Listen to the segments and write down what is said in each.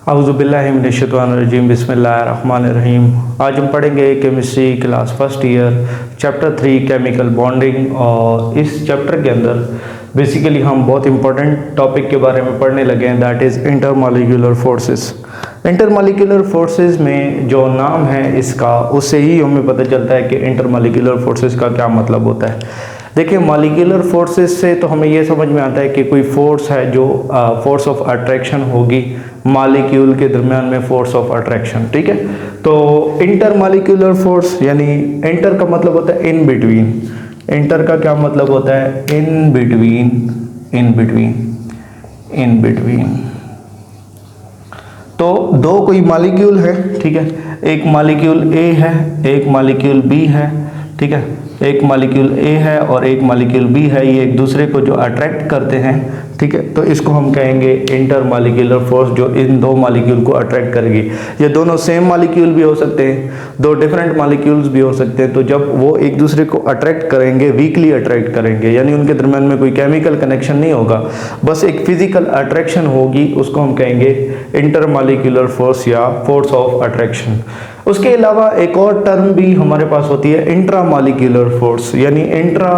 औज़ुबिल्लाहिमिनश्शैतानिर्रजीम बिस्मिल्लाहिर्रहमानिर्रहीम। आज हम पढ़ेंगे chemistry class first year chapter 3 chemical bonding. और इस चैप्टर के अंदर बेसिकली हम बहुत इंपॉर्टेंट टॉपिक के बारे में पढ़ने लगे हैं, that is intermolecular forces. Intermolecular forces में जो नाम है इसका, उससे ही हमें पता चलता है कि इंटरमॉलिक्यूलर फोर्सेस का क्या मतलब होता है। देखिए, मॉलिक्यूलर फोर्सेस से तो हमें ये समझ में आता है कि कोई फोर्स है जो फोर्स ऑफ अट्रैक्शन होगी मॉलिक्यूल के दरमियान में, फोर्स ऑफ अट्रैक्शन, ठीक है। तो इंटरमॉलिक्यूलर फोर्स यानी इंटर का मतलब होता है इन बिटवीन। इंटर का क्या मतलब होता है? In between, in between, in between. तो दो कोई मॉलिक्यूल है, ठीक है, एक मॉलिक्यूल ए है, एक मॉलिक्यूल बी है, ठीक है। एक मॉलिक्यूल ए है और एक मॉलिक्यूल बी है, ये एक दूसरे को जो अट्रैक्ट करते हैं, ठीक है, तो इसको हम कहेंगे इंटरमॉलिक्यूलर फोर्स, जो इन दो मॉलिक्यूल को अट्रैक्ट करेगी। ये दोनों सेम मॉलिक्यूल भी हो सकते हैं, दो डिफरेंट मॉलिक्यूल्स भी हो सकते हैं। तो जब वो एक दूसरे को अट्रैक्ट करेंगे, वीकली अट्रैक्ट करेंगे, यानी उनके दरमियान में कोई केमिकल कनेक्शन नहीं होगा, बस एक फिजिकल अट्रैक्शन होगी, उसको हम कहेंगे इंटरमॉलिक्यूलर फोर्स या फोर्स ऑफ अट्रैक्शन। उसके अलावा एक और टर्म भी हमारे पास होती है इंट्रामॉलिक्यूलर फोर्स, यानी इंट्रा,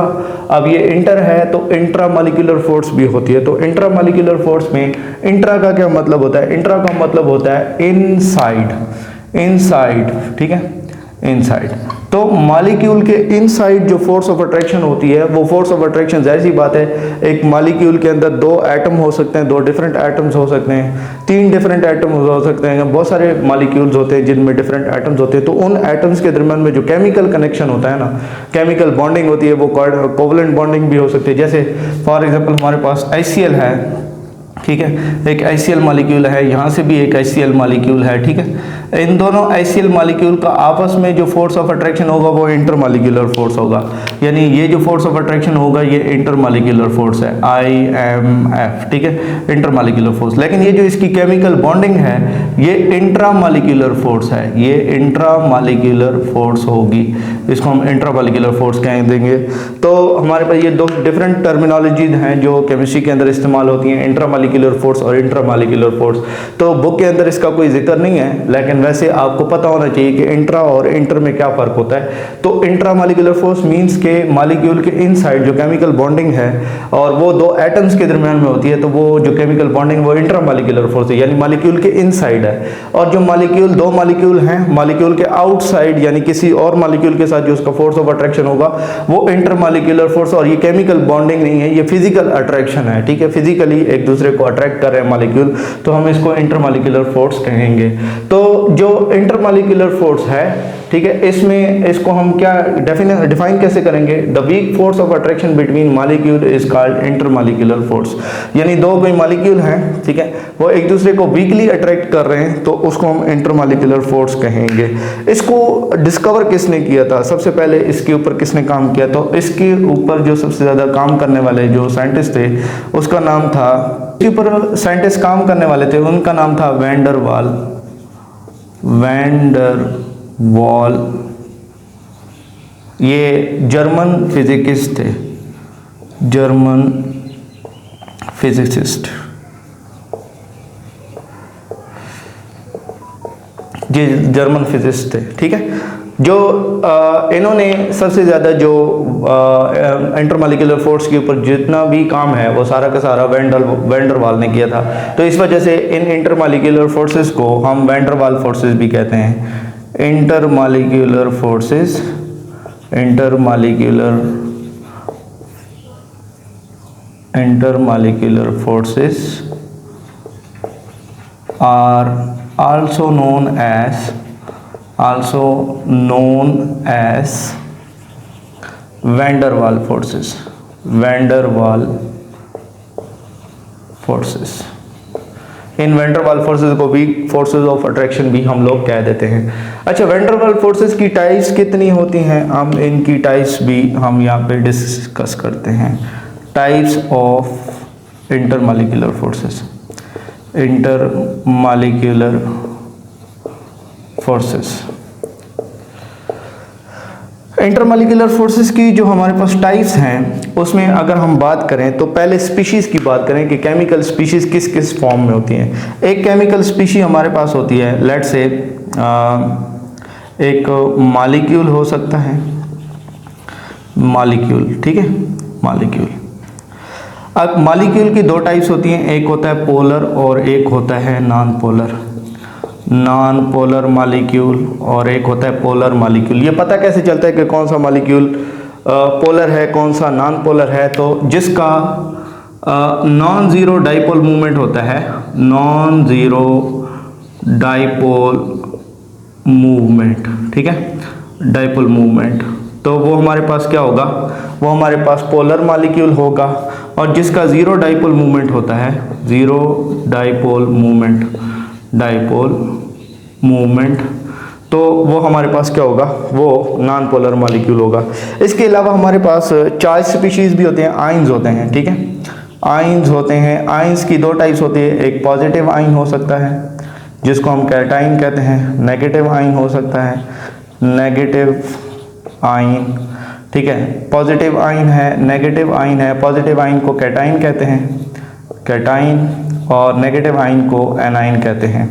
अब ये इंटर है तो इंट्रामॉलिक्यूलर फोर्स भी होती है। तो इंट्रामॉलिक्यूलर फोर्स में इंट्रा का क्या मतलब होता है? इंट्रा का मतलब होता है इनसाइड, इनसाइड, ठीक है, इनसाइड। तो मॉलिक्यूल के इनसाइड जो फोर्स ऑफ अट्रैक्शन होती है, वो फोर्स ऑफ अट्रैक्शन, जाहिर सी बात है, एक मॉलिक्यूल के अंदर दो एटम हो सकते हैं, दो डिफरेंट एटम्स हो सकते हैं, तीन डिफरेंट एटम्स हो सकते हैं, बहुत सारे मॉलिक्यूल्स होते हैं जिनमें डिफरेंट एटम्स होते हैं। तो उन एटम्स के दरमियान में जो केमिकल कनेक्शन होता है ना, केमिकल बॉन्डिंग होती है, वो कोवलेंट बॉन्डिंग भी हो सकती है। जैसे फॉर एग्जाम्पल हमारे पास HCl है, ठीक है, एक HCl मॉलिक्यूल है, यहाँ से भी एक HCl मॉलिक्यूल है, ठीक है। इन दोनों HCl मॉलिक्यूल का आपस में जो फोर्स ऑफ अट्रैक्शन होगा वो इंटरमॉलिक्यूलर फोर्स होगा, यानी ये जो फोर्स ऑफ अट्रैक्शन होगा ये इंटरमॉलिक्यूलर फोर्स है, IMF, ठीक है, इंटरमॉलिक्यूलर फोर्स। लेकिन ये जो इसकी केमिकल बॉन्डिंग है ये इंट्रामॉलिक्यूलर फोर्स है, ये इंट्रामॉलिक्यूलर फोर्स होगी, इसको हम इंट्रामॉलिक्यूलर फोर्स कह देंगे। तो हमारे पास ये दो डिफरेंट टर्मिनोलॉजीज हैं जो केमिस्ट्री के अंदर इस्तेमाल होती हैं, इंट्रामॉलिक्यूलर फोर्स और इंट्रामॉलिक्यूलर फोर्स। तो बुक के अंदर इसका कोई जिक्र नहीं है, लेकिन वैसे आपको पता होना चाहिए कि इंट्रा और इंटर में क्या फर्क होता है। तो इंट्रामॉलिक्यूलर फोर्स मींस के मॉलिक्यूल के इनसाइड जो केमिकल बॉन्डिंग है और वो दो एटम्स के दरमियान में होती है, तो वो जो केमिकल बॉन्डिंग वो इंट्रामॉलिक्यूलर फोर्स है, यानी मॉलिक्यूल के इनसाइड है। और जो मॉलिक्यूल, दो मॉलिक्यूल हैं, मॉलिक्यूल के आउटसाइड यानी किसी और मॉलिक्यूल के साथ जो उसका फोर्स ऑफ अट्रैक्शन होगा वो इंटरमॉलिक्यूलर फोर्स। और ये केमिकल बॉन्डिंग नहीं है, ये फिजिकल अट्रैक्शन है, ठीक है, फिजिकली एक दूसरे को अट्रैक्ट कर रहे हैं मॉलिक्यूल, तो हम इसको इंटरमॉलिक्यूलर फोर्स कहेंगे। तो जो इंटरमॉलिक्यूलर फोर्स है, ठीक है, इसमें इसको हम क्या डिफाइन कैसे करेंगे? The weak force of attraction between molecule is called intermolecular force. यानी दो कोई मॉलिक्यूल हैं, ठीक है, वो एक दूसरे को वीकली अट्रैक्ट कर रहे हैं, तो उसको हम इंटरमॉलिक्यूलर फोर्स कहेंगे। इसको डिस्कवर किसने किया था? सबसे पहले इसके ऊपर किसने काम किया? तो इसके ऊपर जो सबसे ज्यादा काम करने वाले जो साइंटिस्ट थे उसका नाम था, इसके ऊपर साइंटिस्ट काम करने वाले थे उनका नाम था वैन डर वाल। वैन डर वाल ये जर्मन फिजिकिस्ट थे, जर्मन फिजिसिस्ट, ये जर्मन फिजिसिस्ट थे, ठीक है। जो इन्होंने सबसे ज़्यादा जो इंटरमॉलिक्यूलर फोर्स के ऊपर जितना भी काम है वो सारा का सारा वैन डर वाल ने किया था। तो इस वजह से इन इंटरमॉलिक्यूलर फोर्सेस को हम वैन डर वाल फोर्सेस भी कहते हैं। Intermolecular forces, intermolecular forces are also known as van der Waals forces, van der Waals forces. In van der Waals forces को भी फोर्सेस ऑफ अट्रैक्शन भी हम लोग कह देते हैं। अच्छा, वैन डर वाल फोर्सेस की टाइप्स कितनी होती हैं? हम इनकी टाइप्स भी हम यहाँ पे डिस्कस करते हैं। Types of intermolecular forces, intermolecular forces. Intermolecular forces की जो हमारे पास टाइप्स हैं उसमें अगर हम बात करें तो पहले स्पीशीज़ की बात करें कि केमिकल स्पीशीज़ किस किस फॉर्म में होती हैं। एक केमिकल स्पीशी हमारे पास होती है, लेट्स से एक मॉलिक्यूल हो सकता है, मॉलिक्यूल, ठीक है, मॉलिक्यूल। अब मॉलिक्यूल की दो टाइप्स होती हैं, एक होता है पोलर और एक होता है non polar. Non polar molecule और एक होता है पोलर मॉलिक्यूल। ये पता कैसे चलता है कि कौन सा मॉलिक्यूल पोलर है, कौन सा नॉन पोलर है? तो जिसका नॉन ज़ीरो डाइपोल मूवमेंट होता है, नॉन ज़ीरो डाइपोल मूवमेंट, ठीक है, डाइपोल मूवमेंट, तो वो हमारे पास क्या होगा? वो हमारे पास पोलर मॉलिक्यूल होगा। और जिसका ज़ीरो डाइपोल मूवमेंट होता है, zero dipole movement, dipole movement, तो वो हमारे पास क्या होगा? वो नॉन पोलर मॉलिक्यूल होगा। इसके अलावा हमारे पास चार्ज स्पीशीज़ भी होते हैं, आयंस होते हैं, ठीक है, आयंस होते हैं। आयंस की दो टाइप्स होती है, एक पॉजिटिव आयन हो सकता है जिसको हम कैटाइन कहते हैं, नेगेटिव आयन हो सकता है, नेगेटिव आयन, ठीक है, पॉजिटिव आयन है, नेगेटिव आयन है। पॉजिटिव आयन को कैटाइन कहते हैं, कैटाइन, और नेगेटिव आयन को एनाइन कहते हैं,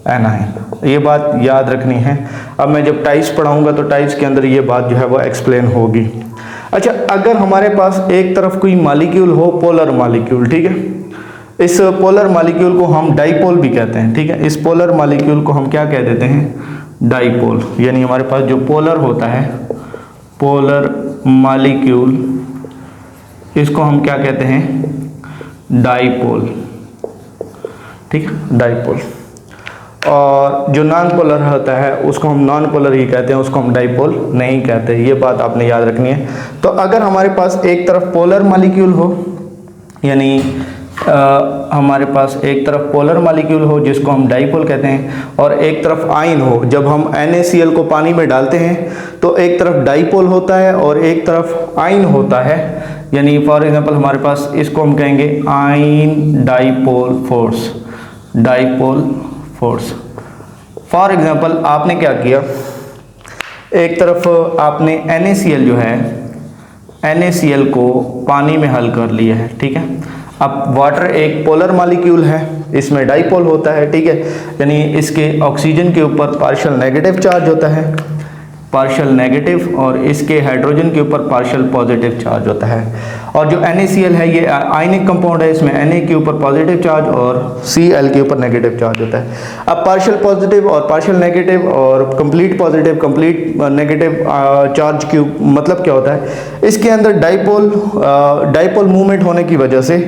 एनाइन। ये बात याद रखनी है। अब मैं जब टाइप्स पढ़ाऊंगा तो टाइप्स के अंदर ये बात जो है वो एक्सप्लेन होगी। अच्छा, अगर हमारे पास एक तरफ कोई मॉलिक्यूल हो, पोलर मॉलिक्यूल, ठीक है, इस पोलर मॉलिक्यूल को हम डाइपोल भी कहते हैं, ठीक है, इस पोलर मॉलिक्यूल को हम क्या कह देते हैं? डाइपोल। यानी हमारे पास जो पोलर होता है, पोलर मॉलिक्यूल, इसको हम क्या कहते हैं? डाइपोल, ठीक है, डाइपोल। और जो नॉन पोलर होता है उसको हम नॉन पोलर ही कहते हैं, उसको हम डाइपोल नहीं कहते। ये बात आपने याद रखनी है। तो अगर हमारे पास एक तरफ पोलर मॉलिक्यूल हो, यानी हमारे पास एक तरफ पोलर मॉलिक्यूल हो जिसको हम डाइपोल कहते हैं, और एक तरफ आयन हो, जब हम NaCl को पानी में डालते हैं तो एक तरफ डाइपोल होता है और एक तरफ आयन होता है। यानी फॉर एग्जांपल हमारे पास इसको हम कहेंगे ion dipole force, dipole force. For example आपने क्या किया, एक तरफ आपने NaCl जो है, NaCl को पानी में हल कर लिया है, ठीक है। अब वाटर एक पोलर मॉलिक्यूल है, इसमें डाइपोल होता है, ठीक है, यानी इसके ऑक्सीजन के ऊपर पार्शियल नेगेटिव चार्ज होता है, पार्शियल नेगेटिव, और इसके हाइड्रोजन के ऊपर पार्शियल पॉजिटिव चार्ज होता है। और जो NaCl है ये आयनिक कंपाउंड है, इसमें Na के ऊपर पॉजिटिव चार्ज और Cl के ऊपर नेगेटिव चार्ज होता है। अब पार्शियल पॉजिटिव और पार्शियल नेगेटिव और complete positive complete negative charge की मतलब क्या होता है? इसके अंदर डाइपोल मूवमेंट होने की वजह से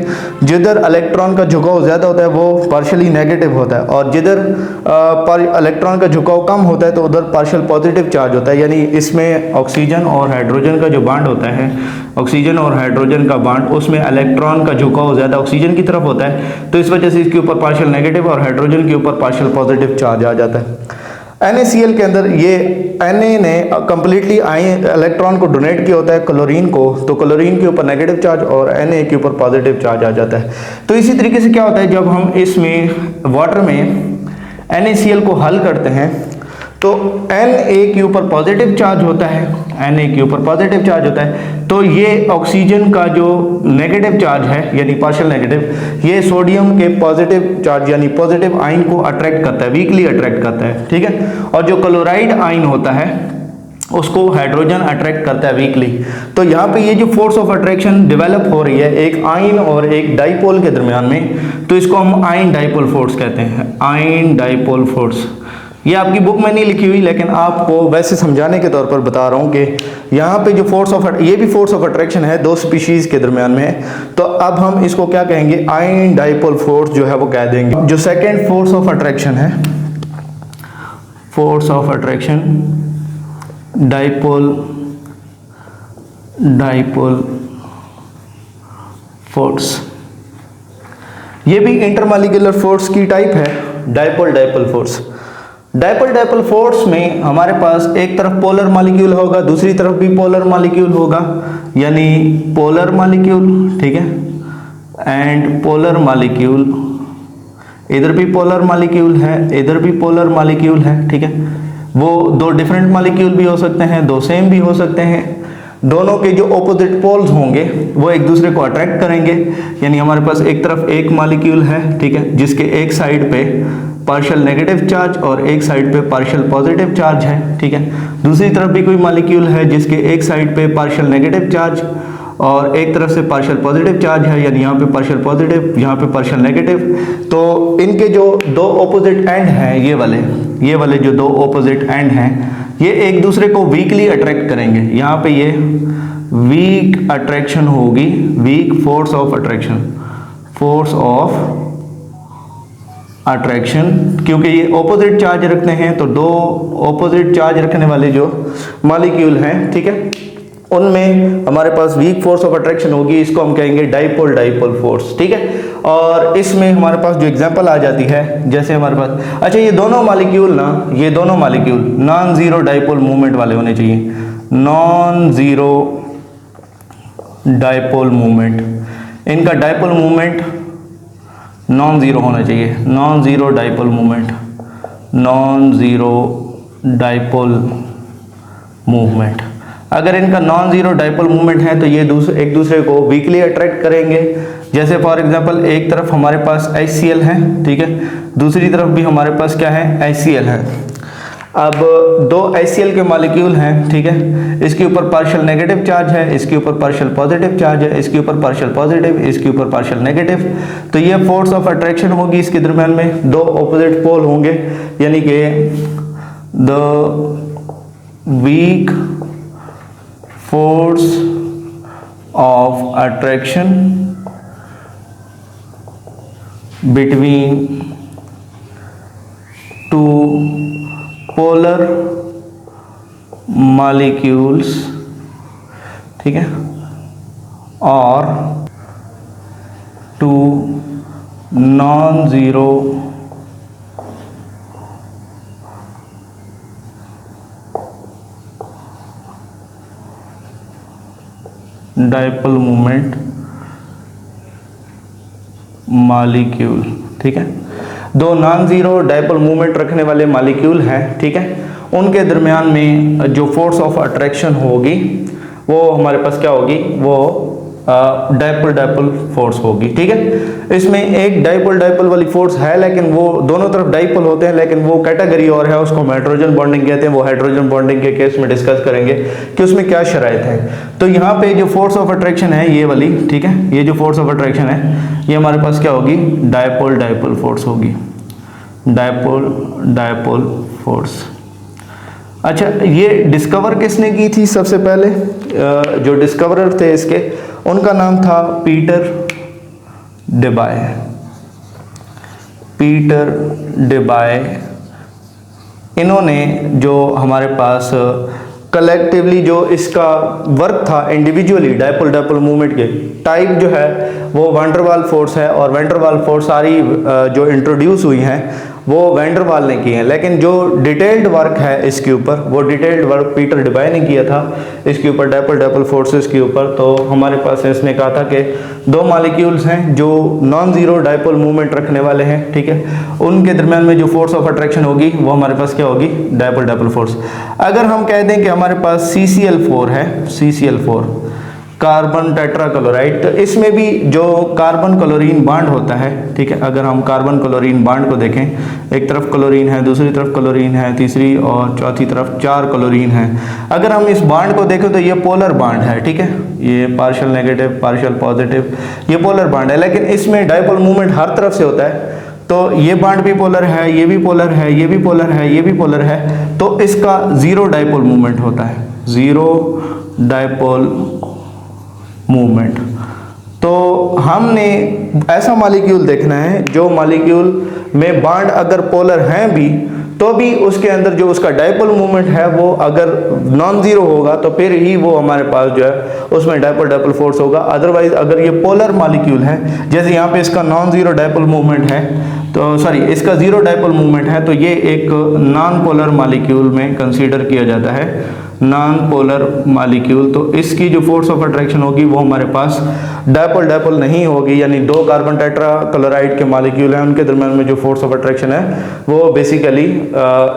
जिधर इलेक्ट्रॉन का झुकाव ज़्यादा होता है वो पार्शियली नेगेटिव होता है, और जिधर इलेक्ट्रॉन का झुकाव कम होता है तो उधर पार्शियल पॉजिटिव चार्ज होता है। यानी इसमें ऑक्सीजन और हाइड्रोजन का जो बॉन्ड होता है, ऑक्सीजन और हाइड्रोजन का बॉन्ड, उसमें इलेक्ट्रॉन का झुकाव ज़्यादा ऑक्सीजन की तरफ होता है, तो इस वजह से इसके ऊपर पार्शियल नेगेटिव और हाइड्रोजन के ऊपर पार्शियल पॉजिटिव चार्ज आ जाता है। NaCl के अंदर ये Na ने कंप्लीटली इलेक्ट्रॉन को डोनेट किया होता है क्लोरीन को, तो क्लोरीन के ऊपर नेगेटिव चार्ज और Na के ऊपर पॉजिटिव चार्ज आ जाता है। तो इसी तरीके से क्या होता है, जब हम इसमें वाटर में NaCl को हल करते हैं तो Na के ऊपर पॉजिटिव चार्ज होता है, Na के ऊपर पॉजिटिव चार्ज होता है, तो ये ऑक्सीजन का जो नेगेटिव चार्ज है यानी पार्शियल नेगेटिव, ये सोडियम के पॉजिटिव चार्ज यानी पॉजिटिव आयन को अट्रैक्ट करता है, वीकली अट्रैक्ट करता है, ठीक है। और जो क्लोराइड आयन होता है उसको हाइड्रोजन अट्रैक्ट करता है वीकली। तो यहाँ पे ये जो फोर्स ऑफ अट्रैक्शन डेवलप हो रही है एक आयन और एक डाइपोल के दरमियान में, तो इसको हम आयन डाइपोल फोर्स कहते हैं, आयन डाइपोल फोर्स। ये आपकी बुक में नहीं लिखी हुई, लेकिन आपको वैसे समझाने के तौर पर बता रहा हूँ कि यहाँ पे जो फोर्स ऑफ, ये भी फोर्स ऑफ अट्रैक्शन है, दो स्पीशीज़ के दरमियान में है, तो अब हम इसको क्या कहेंगे? आयन डाइपोल फोर्स जो है वो कह देंगे। जो सेकेंड फोर्स ऑफ अट्रैक्शन है, force of attraction dipole force, ये भी इंटरमॉलिक्यूलर फोर्स की टाइप है, डाइपोल फोर्स। डाइपोल फोर्स में हमारे पास एक तरफ पोलर मॉलिक्यूल होगा, दूसरी तरफ भी पोलर मॉलिक्यूल होगा, यानी पोलर मॉलिक्यूल, ठीक है, एंड पोलर मॉलिक्यूल, इधर भी पोलर मॉलिक्यूल है, इधर भी पोलर मॉलिक्यूल है, ठीक है। वो दो डिफरेंट मॉलिक्यूल भी हो सकते हैं, दो सेम भी हो सकते हैं, दोनों के जो ऑपोजिट पोल्स होंगे वो एक दूसरे को अट्रैक्ट करेंगे। यानी हमारे पास एक तरफ एक मॉलिक्यूल है, ठीक है, जिसके एक साइड पे पार्शियल नेगेटिव चार्ज और एक साइड पे पार्शियल पॉजिटिव चार्ज है, ठीक है। दूसरी तरफ भी कोई मॉलिक्यूल है जिसके एक साइड पे पार्शियल नेगेटिव चार्ज और एक तरफ से पार्शियल पॉजिटिव चार्ज है, यानी यहाँ पे पार्शियल पॉजिटिव, यहाँ पे पार्शियल नेगेटिव। तो इनके जो दो ऑपोजिट एंड हैं, ये वाले जो दो ऑपोजिट एंड हैं, ये एक दूसरे को वीकली अट्रैक्ट करेंगे। यहाँ पे ये वीक अट्रैक्शन होगी, week force of attraction, force of attraction, क्योंकि ये ऑपोजिट चार्ज रखते हैं। तो दो ऑपोजिट चार्ज रखने वाले जो मॉलिक्यूल हैं, ठीक है, उनमें हमारे पास वीक फोर्स ऑफ अट्रैक्शन होगी। इसको हम कहेंगे डाइपोल डाइपोल फोर्स, ठीक है। और इसमें हमारे पास जो एग्जांपल आ जाती है, जैसे हमारे पास, अच्छा, ये दोनों molecule non zero dipole movement वाले होने चाहिए, नॉन जीरो डाइपोल मूवमेंट। इनका डाइपोल मूवमेंट नॉन जीरो होना चाहिए, non zero dipole movement, non zero dipole movement. अगर इनका नॉन जीरो डाइपोल मूवमेंट है तो ये एक दूसरे को वीकली अट्रैक्ट करेंगे। जैसे फॉर एग्जांपल एक तरफ हमारे पास HCl है, ठीक है, दूसरी तरफ भी हमारे पास क्या है, HCl है। अब दो HCl के मॉलिक्यूल हैं, ठीक है, इसके ऊपर पार्शियल नेगेटिव चार्ज है, इसके ऊपर पार्शियल पॉजिटिव चार्ज है, इसके ऊपर पार्शियल पॉजिटिव, इसके ऊपर पार्शियल नेगेटिव। तो ये फोर्स ऑफ अट्रैक्शन होगी इसके दरम्यान में, दो ऑपोजिट पोल होंगे, यानी कि the weak force of attraction between two polar molecules, ठीक है, और two non zero dipole movement molecule, ठीक है। दो नॉन जीरो डाइपोल मूवमेंट रखने वाले मॉलिक्यूल हैं, ठीक है, उनके दरमियान में जो फोर्स ऑफ अट्रैक्शन होगी वो हमारे पास क्या होगी, वो डाइपोल डाइपोल फोर्स होगी, ठीक है। इसमें एक डाइपोल डाइपोल वाली फोर्स है, लेकिन वो दोनों तरफ डाइपोल होते हैं, लेकिन वो कैटेगरी और है, उसको हम हाइड्रोजन बॉन्डिंग कहते हैं। वो हाइड्रोजन बॉन्डिंग के केस में डिस्कस करेंगे कि उसमें क्या शराइत है। तो यहाँ पे जो फोर्स ऑफ अट्रैक्शन है ये वाली, ठीक है, ये जो फोर्स ऑफ अट्रैक्शन है ये हमारे पास क्या होगी, डाइपोल डाइपोल फोर्स होगी, डाइपोल डाइपोल फोर्स। अच्छा, ये डिस्कवर किसने की थी सबसे पहले? जो डिस्कवरर थे इसके, उनका नाम था पीटर डेबाय, पीटर डेबाय। इन्होंने जो हमारे पास कलेक्टिवली जो इसका वर्क था इंडिविजुअली डाइपोल डाइपोल मूवमेंट के टाइप जो है वो वैन डर वाल फोर्स है, और वैन डर वाल फोर्स सारी जो इंट्रोड्यूस हुई हैं वो वैन डर वाल ने की हैं, लेकिन जो डिटेल्ड वर्क है इसके ऊपर वो डिटेल्ड वर्क पीटर डेबाय ने किया था इसके ऊपर, डाइपोल डाइपोल फोर्सेस के ऊपर। तो हमारे पास इसने कहा था कि दो मॉलिक्यूल्स हैं जो नॉन जीरो डाइपोल मूवमेंट रखने वाले हैं, ठीक है, उनके दरमियान में जो फोर्स ऑफ अट्रैक्शन होगी वो हमारे पास क्या होगी, डाइपोल डाइपोल फोर्स। अगर हम कह दें कि हमारे पास CCl4 है, CCl4 कार्बन टेट्राक्लोराइड, तो इसमें भी जो कार्बन क्लोरीन बॉन्ड होता है, ठीक है, अगर हम कार्बन क्लोरीन बॉन्ड को देखें, एक तरफ क्लोरीन है, दूसरी तरफ क्लोरीन है, तीसरी और चौथी तरफ 4 क्लोरीन है। अगर हम इस बॉन्ड को देखें तो ये पोलर बॉन्ड है, ठीक है, ये पार्शियल नेगेटिव पार्शियल पॉजिटिव, ये पोलर बॉन्ड है, लेकिन इसमें डाइपोल मूवमेंट हर तरफ से होता है। तो ये बॉन्ड भी पोलर है, ये भी पोलर है, ये भी पोलर है, ये भी पोलर है, तो इसका जीरो डाइपोल मूवमेंट होता है, जीरो डाइपोल मूवमेंट। तो हमने ऐसा मॉलिक्यूल देखना है जो मॉलिक्यूल में बॉन्ड अगर पोलर हैं भी तो भी उसके अंदर जो उसका डाइपोल मूवमेंट है वो अगर नॉन जीरो होगा तो फिर ही वो हमारे पास जो है उसमें डाइपोल डाइपोल फोर्स होगा। अदरवाइज अगर ये पोलर मॉलिक्यूल है, जैसे यहाँ पे इसका नॉन जीरो डाइपोल मूवमेंट है, तो सॉरी इसका जीरो डाइपोल मूवमेंट है, तो ये एक नॉन पोलर मॉलिक्यूल में कंसीडर किया जाता है, नॉन पोलर मॉलिक्यूल। तो इसकी जो फोर्स ऑफ अट्रैक्शन होगी वो हमारे पास डाइपोल डाइपोल नहीं होगी, यानी दो कार्बन टेट्राक्लोराइड के मॉलिक्यूल हैं उनके दरम्यान में जो फोर्स ऑफ अट्रैक्शन है वो बेसिकली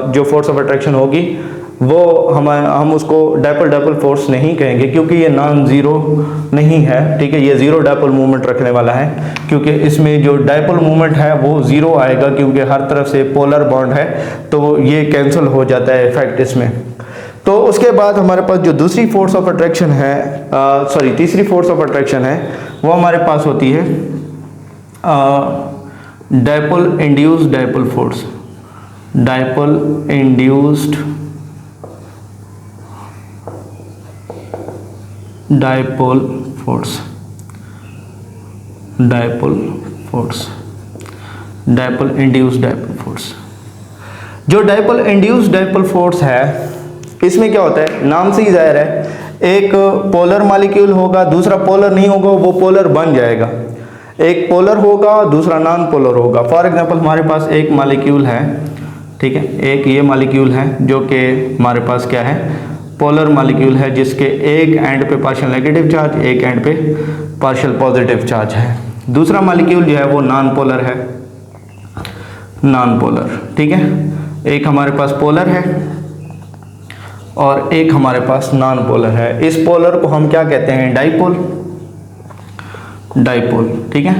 जो फोर्स ऑफ अट्रैक्शन होगी वो हम उसको डायपोल फोर्स नहीं कहेंगे, क्योंकि ये नॉन ज़ीरो नहीं है, ठीक है। ये ज़ीरो डायपोल मूवमेंट रखने वाला है, क्योंकि इसमें जो डायपोल मूवमेंट है वो ज़ीरो आएगा, क्योंकि हर तरफ से पोलर बॉन्ड है, तो ये कैंसिल हो जाता है इफेक्ट इसमें। तो उसके बाद हमारे पास जो दूसरी फोर्स ऑफ अट्रैक्शन है, तीसरी फोर्स ऑफ अट्रैक्शन है, वो हमारे पास होती है dipole induced dipole force. Dipole induced dipole force. Dipole force, dipole induced dipole force. जो डायपोल इंड्यूस्ड डायपोल फोर्स है, इसमें क्या होता है, नाम से ही जाहिर है, एक पोलर मॉलिक्यूल होगा, दूसरा पोलर नहीं होगा, वो पोलर बन जाएगा। एक पोलर होगा, दूसरा नॉन पोलर होगा। फॉर एग्जांपल हमारे पास एक मॉलिक्यूल है, ठीक है, एक ये मॉलिक्यूल है जो कि हमारे पास क्या है, पोलर मॉलिक्यूल है, जिसके एक एंड पे पार्शियल नेगेटिव चार्ज, एक एंड पे पार्शियल पॉजिटिव चार्ज है। दूसरा मॉलिक्यूल जो है वो नॉन पोलर है, नॉन पोलर, ठीक है। एक हमारे पास पोलर है और एक हमारे पास नॉन पोलर है। इस पोलर को हम क्या कहते हैं, डाइपोल, डाइपोल, ठीक है।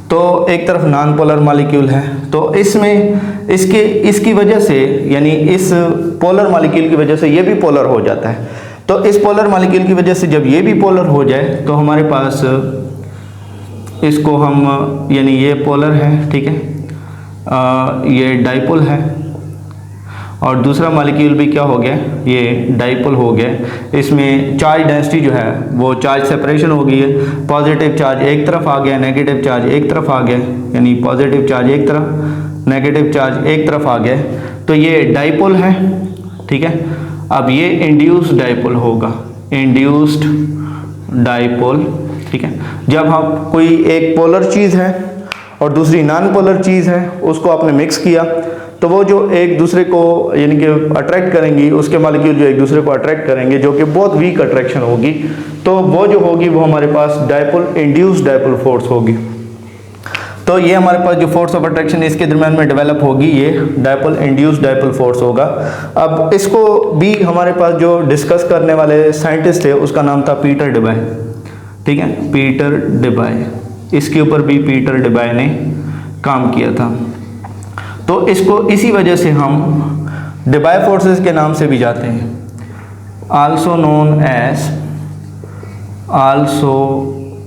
तो एक तरफ नॉन पोलर मॉलिक्यूल है, तो इसमें इसकी वजह से, यानी इस पोलर मॉलिक्यूल की वजह से ये भी पोलर हो जाता है। तो इस पोलर मॉलिक्यूल की वजह से जब ये भी पोलर हो जाए, तो हमारे पास इसको हम, यानी ये पोलर है, ठीक है, ये डाइपोल है, और दूसरा मॉलिक्यूल भी क्या हो गया, ये डाइपोल हो गया। इसमें चार्ज डेंसिटी जो है वो चार्ज सेपरेशन हो गई है, पॉजिटिव चार्ज एक तरफ आ गया, नेगेटिव चार्ज एक तरफ आ गया, यानी पॉजिटिव चार्ज एक तरफ, नेगेटिव चार्ज एक तरफ आ गया, तो ये डाइपोल है, ठीक है। अब ये इंड्यूस्ड डाइपोल होगा, इंड्यूस्ड डाइपोल, ठीक है। जब हम कोई एक पोलर चीज़ है और दूसरी नॉन पोलर चीज़ है, उसको आपने मिक्स किया, तो वो जो एक दूसरे को यानी कि अट्रैक्ट करेंगी, उसके मॉलिक्यूल जो एक दूसरे को अट्रैक्ट करेंगे, जो कि बहुत वीक अट्रैक्शन होगी, तो वो जो होगी वो हमारे पास डायपोल इंड्यूस्ड डायपोल फोर्स होगी। तो ये हमारे पास जो फोर्स ऑफ अट्रैक्शन इसके दरम्यान में डेवलप होगी, ये डायपोल इंड्यूस्ड डायपोल फोर्स होगा। अब इसको भी हमारे पास जो डिस्कस करने वाले साइंटिस्ट थे, उसका नाम था पीटर डिबाय, ठीक है, पीटर डिबाय। इसके ऊपर भी पीटर डिबाय ने काम किया था। तो इसको इसी वजह से हम डिबाय फोर्सेस के नाम से भी जाते हैं, also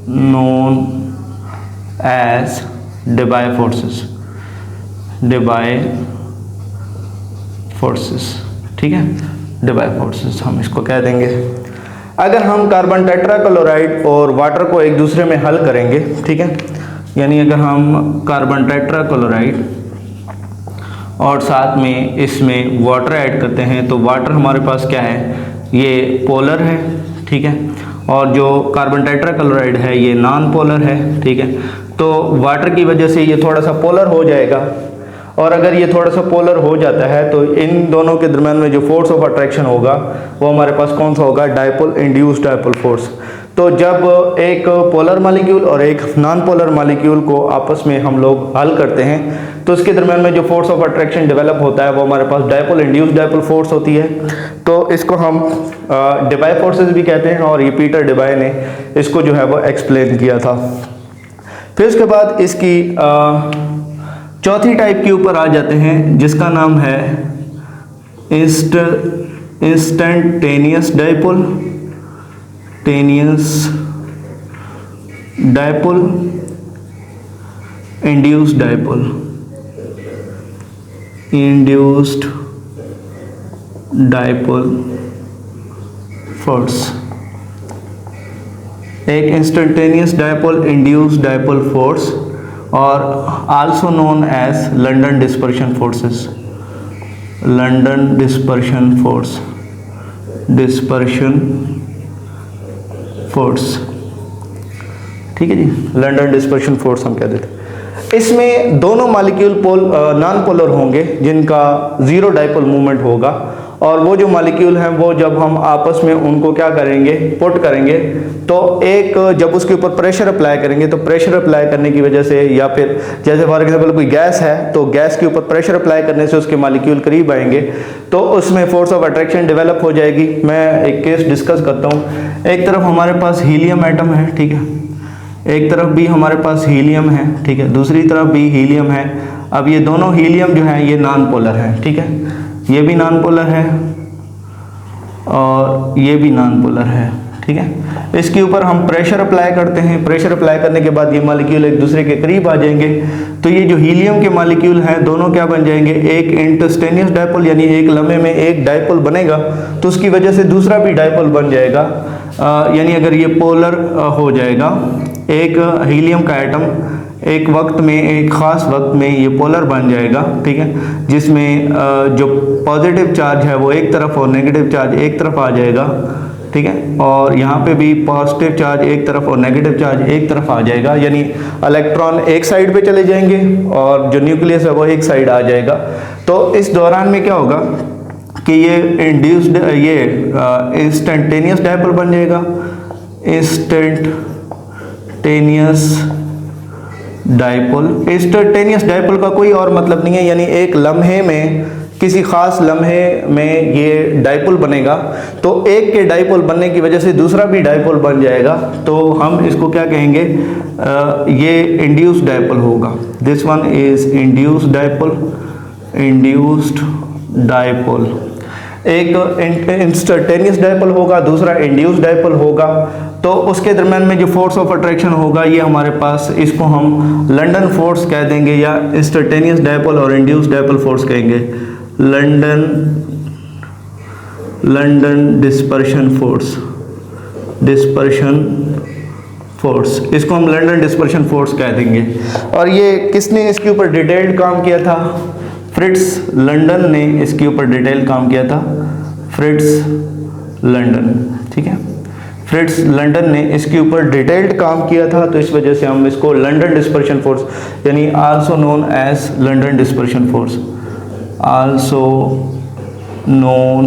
known as Debye forces, Debye forces, ठीक है, डिबाय फोर्सेस हम इसको कह देंगे। अगर हम कार्बन टेट्राक्लोराइड और वाटर को एक दूसरे में हल करेंगे, ठीक है, यानी अगर हम कार्बन टेट्राक्लोराइड और साथ में इसमें वाटर ऐड करते हैं, तो वाटर हमारे पास क्या है, ये पोलर है, ठीक है, और जो कार्बन टेट्राक्लोराइड है ये नॉन पोलर है, ठीक है। तो वाटर की वजह से ये थोड़ा सा पोलर हो जाएगा, और अगर ये थोड़ा सा पोलर हो जाता है तो इन दोनों के दरम्यान में जो फोर्स ऑफ अट्रैक्शन होगा वो हमारे पास कौन सा होगा, डायपोल इंड्यूस्ड डायपोल फोर्स। तो जब एक पोलर मॉलिक्यूल और एक नॉन पोलर मॉलिक्यूल को आपस में हम लोग हल करते हैं, तो इसके दरम्यान में जो फोर्स ऑफ अट्रैक्शन डेवलप होता है वो हमारे पास डायपोल इंड्यूस्ड डायपोल फोर्स होती है। तो इसको हम डिबाय फोर्सेस भी कहते हैं, और ये पीटर डिबाय ने इसको जो है वो एक्सप्लेन किया था। फिर उसके बाद इसकी चौथी टाइप के ऊपर आ जाते हैं, जिसका नाम है इंस्टेंटेनियस डायपोल, टेनियस dipole, induced dipole, induced dipole force. एक instantaneous dipole induced dipole force, और also known as London dispersion forces, London dispersion force, dispersion force, ठीक है जी, लंडन डिस्पर्शन फोर्स हम कह देते हैं। इसमें दोनों मॉलिक्यूल नॉन पोलर होंगे, जिनका जीरो डायपोल मूवमेंट होगा, और वो जो मॉलिक्यूल हैं वो जब हम आपस में उनको क्या करेंगे, पुट करेंगे, तो एक जब उसके ऊपर प्रेशर अप्लाई करेंगे तो प्रेशर अप्लाई करने की वजह से, या फिर जैसे फॉर एग्जांपल कोई गैस है तो गैस के ऊपर प्रेशर अप्लाई करने से उसके मॉलिक्यूल करीब आएंगे तो उसमें फोर्स ऑफ अट्रैक्शन डेवलप हो जाएगी। मैं एक केस डिस्कस करता हूँ। एक तरफ हमारे पास हीलियम एटम है, ठीक है, एक तरफ भी हमारे पास हीलियम है, ठीक है, दूसरी तरफ भी हीलियम है। अब ये दोनों हीलियम जो है ये नॉन पोलर है, ठीक है, ये भी नॉन पोलर है और ये भी नॉन पोलर है, ठीक है। इसके ऊपर हम प्रेशर अप्लाई करते हैं, प्रेशर अप्लाई करने के बाद ये मॉलिक्यूल एक दूसरे के करीब आ जाएंगे, तो ये जो हीलियम के मॉलिक्यूल हैं दोनों क्या बन जाएंगे, एक इंटरस्टेनियस डायपोल, यानी एक लम्हे में एक डायपोल बनेगा तो उसकी वजह से दूसरा भी डायपोल बन जाएगा, यानी अगर ये पोलर हो जाएगा, एक हीलियम का एटम एक वक्त में, एक ख़ास वक्त में ये पोलर बन जाएगा, ठीक है, जिसमें जो पॉजिटिव चार्ज है वो एक तरफ और नेगेटिव चार्ज एक तरफ आ जाएगा, ठीक है, और यहाँ पे भी पॉजिटिव चार्ज एक तरफ और नेगेटिव चार्ज एक तरफ आ जाएगा, यानी इलेक्ट्रॉन एक साइड पे चले जाएंगे और जो न्यूक्लियस है वो एक साइड आ जाएगा। तो इस दौरान में क्या होगा कि ये इंड्यूस्ड, ये इंस्टेंटेनियस डायपोल बन जाएगा, इंस्टेंटेनियस डायपोल। इंस्टेंटेनियस डायपोल का कोई और मतलब नहीं है, यानी एक लम्हे में, किसी खास लम्हे में ये डायपोल बनेगा तो एक के डायपोल बनने की वजह से दूसरा भी डायपोल बन जाएगा, तो हम इसको क्या कहेंगे, ये इंड्यूस्ड डायपोल होगा। This one is induced dipole, induced dipole. एक इंस्टेंटेनियस डायपोल होगा, दूसरा इंड्यूस्ड डायपोल होगा, तो उसके दरम्यान में जो फोर्स ऑफ अट्रैक्शन होगा ये हमारे पास, इसको हम लंदन फोर्स कह देंगे या इंस्टेंटेनियस डायपोल और इंड्यूस्ड डायपोल फोर्स कहेंगे, London dispersion force, dispersion force, इसको हम लंदन डिस्पर्शन फोर्स कह देंगे। और ये किसने इसके ऊपर डिटेल्ड काम किया था, फ्रिट्ज लंदन ने इसके ऊपर डिटेल काम किया था, फ्रिट्ज लंदन, ठीक है, फ्रिट्ज लंदन ने इसके ऊपर डिटेल्ड काम किया था, तो इस वजह से हम इसको लंदन डिस्पर्शन फोर्स, यानी also known as London dispersion force, also known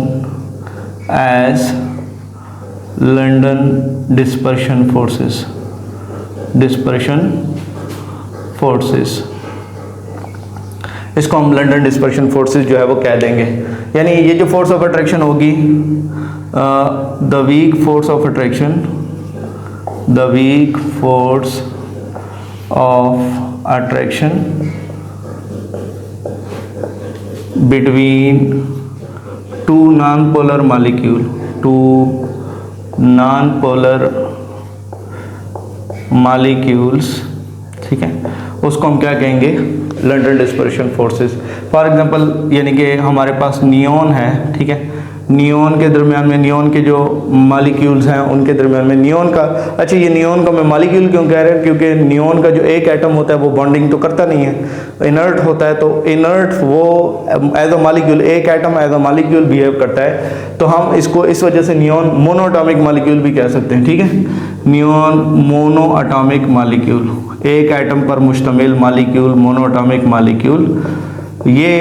as London dispersion forces, dispersion forces, इसको हम लंदन डिस्पर्शन फोर्सेस जो है वो कह देंगे। यानी ये जो फोर्स ऑफ अट्रैक्शन होगी, the weak force of attraction, the weak force of attraction between two non polar molecule, two non polar molecules, ठीक है, उसको हम क्या कहेंगे, London dispersion forces. For example यानी कि हमारे पास नियॉन है, ठीक है, नियॉन के दरमियान में, नियॉन के जो मॉलिक्यूल्स हैं उनके दरमियान में नियॉन का, अच्छा ये नियॉन का मैं मॉलिक्यूल क्यों कह रहे हैं, क्योंकि नियॉन का जो एक एटम होता है वो बॉन्डिंग तो करता नहीं है, इनर्ट होता है, तो इनर्ट वो एज अ मॉलिक्यूल, एक atom as a molecule behave करता है, तो हम इसको इस वजह से नियॉन मोनोएटॉमिक मॉलिक्यूल भी कह सकते हैं, ठीक है, नियॉन मोनोएटॉमिक मॉलिक्यूल, एक एटम पर मुश्तमिल मॉलिक्यूल, मोनोएटॉमिक मॉलिक्यूल। ये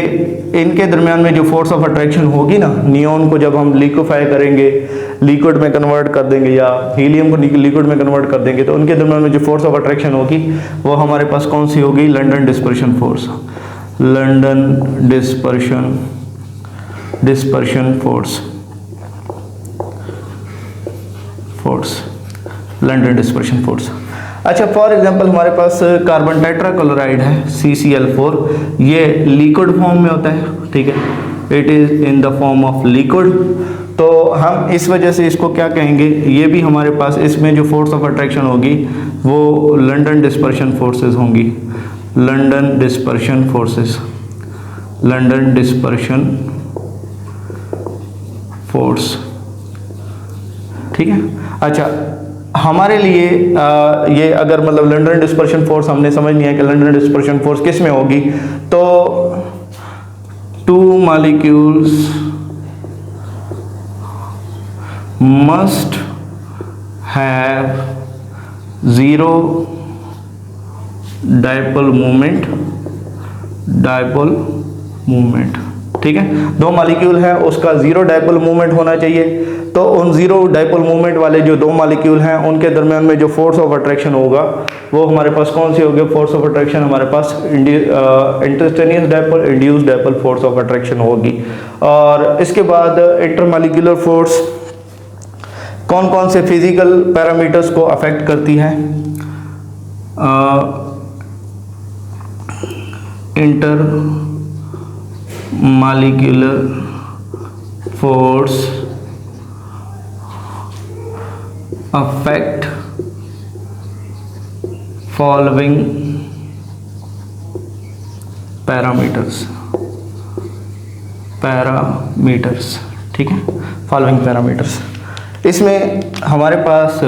इनके दरमियान में जो फोर्स ऑफ अट्रैक्शन होगी ना, नियॉन को जब हम लिक्विफाई करेंगे, लिक्विड में कन्वर्ट कर देंगे, या हीलियम को लिक्विड में कन्वर्ट कर देंगे, तो उनके दरमियान में जो फोर्स ऑफ अट्रैक्शन होगी वो हमारे पास कौन सी होगी, London dispersion force, London dispersion force, London dispersion force. अच्छा फॉर एग्जांपल हमारे पास कार्बन टेट्राक्लोराइड है CCl4, ये लिक्विड फॉर्म में होता है, ठीक है, it is in the form of liquid, तो हम इस वजह से इसको क्या कहेंगे, ये भी हमारे पास, इसमें जो फोर्स ऑफ अट्रैक्शन होगी वो लंदन डिस्पर्शन फोर्सेस होंगी, London dispersion forces, London dispersion force, ठीक है। अच्छा हमारे लिए ये अगर मतलब लंदन डिस्पर्शन फोर्स हमने समझ नहीं है कि लंदन डिस्पर्शन फोर्स किस में होगी, तो two molecules must have zero dipole movement, ठीक है। दो मॉलिक्यूल है, उसका जीरो डायपोल मूवमेंट होना चाहिए। तो उन जीरो डायपोल मूवमेंट वाले जो दो मॉलिक्यूल हैं उनके दरमियान में जो फोर्स ऑफ अट्रैक्शन होगा वो हमारे पास कौन सी होगी? फोर्स ऑफ अट्रैक्शन हमारे पास instantaneous dipole, induced dipole force of attraction होगी। और इसके बाद इंटरमॉलिक्यूलर फोर्स कौन कौन से फिजिकल पैरामीटर्स को अफेक्ट करती है? Inter molecular force affect following parameters, ठीक है, फॉलोइंग पैरामीटर्स। इसमें हमारे पास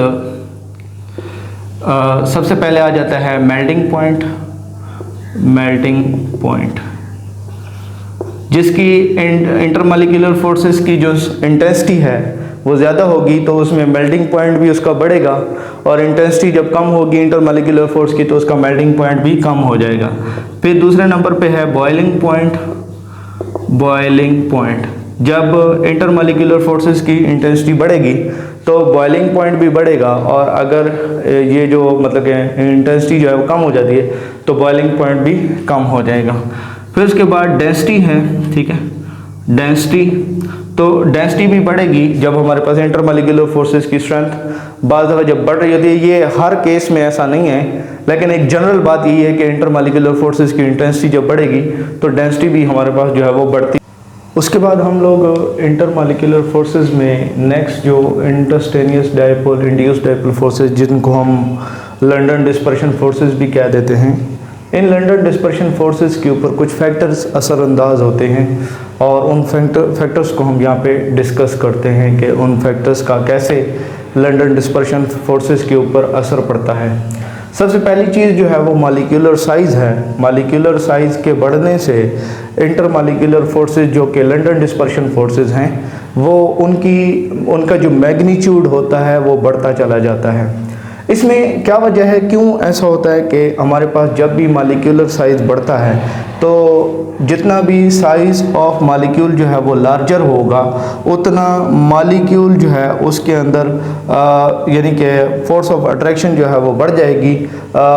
सबसे पहले आ जाता है मेल्टिंग पॉइंट, जिसकी इंटरमॉलिक्यूलर फोर्सेस की जो इंटेंसिटी है वो ज़्यादा होगी तो उसमें मेल्टिंग पॉइंट भी उसका बढ़ेगा, और इंटेंसिटी जब कम होगी इंटरमॉलिक्यूलर फोर्स की तो उसका मेल्टिंग पॉइंट भी कम हो जाएगा। फिर दूसरे नंबर पे है बॉइलिंग पॉइंट। जब इंटरमॉलिक्यूलर फोर्सेस की इंटेंसिटी बढ़ेगी तो बॉइलिंग पॉइंट भी बढ़ेगा, और अगर ये जो मतलब कि इंटेंसिटी जो है वो कम हो जाती है तो बॉइलिंग पॉइंट भी कम हो जाएगा। फिर उसके बाद डेंसिटी है, ठीक है, डेंसिटी भी बढ़ेगी जब हमारे पास इंटरमॉलिक्यूलर फोर्सेस की स्ट्रेंथ बाज़ दफ़ा जब बढ़ रही होती है। ये हर केस में ऐसा नहीं है, लेकिन एक जनरल बात यही है कि इंटरमॉलिक्यूलर फोर्सेस की इंटेंसिटी जब बढ़ेगी तो डेंसिटी भी हमारे पास जो है वो बढ़ती। उसके बाद हम लोग इंटरमॉलिक्यूलर फोर्सेस में नेक्स्ट जो इंटरस्टेनियस डायपोल, इंड्यूस्ड डायपोल फोर्सेस, जिनको हम लंडन डिस्पर्शन फोर्सेस भी कह देते हैं, इन लंडन डिस्पर्शन फोर्सेस के ऊपर कुछ फैक्टर्स असरअंदाज होते हैं, और उन फैक्टर्स को हम यहाँ पे डिस्कस करते हैं कि उन फैक्टर्स का कैसे लंडन डिस्पर्शन फोर्सेस के ऊपर असर पड़ता है। सबसे पहली चीज़ जो है वो मॉलिक्यूलर साइज़ है। मॉलिक्यूलर साइज़ के बढ़ने से इंटरमॉलिक्यूलर फोर्सेस जो कि लंडन डिस्पर्शन फोर्सेस हैं वो उनका जो मैग्नीट्यूड होता है वो बढ़ता चला जाता है। इसमें क्या वजह है, क्यों ऐसा होता है कि हमारे पास जब भी मॉलिक्यूलर साइज़ बढ़ता है तो जितना भी साइज़ ऑफ मॉलिक्यूल जो है वो लार्जर होगा उतना मॉलिक्यूल जो है उसके अंदर यानी कि फोर्स ऑफ अट्रैक्शन जो है वो बढ़ जाएगी।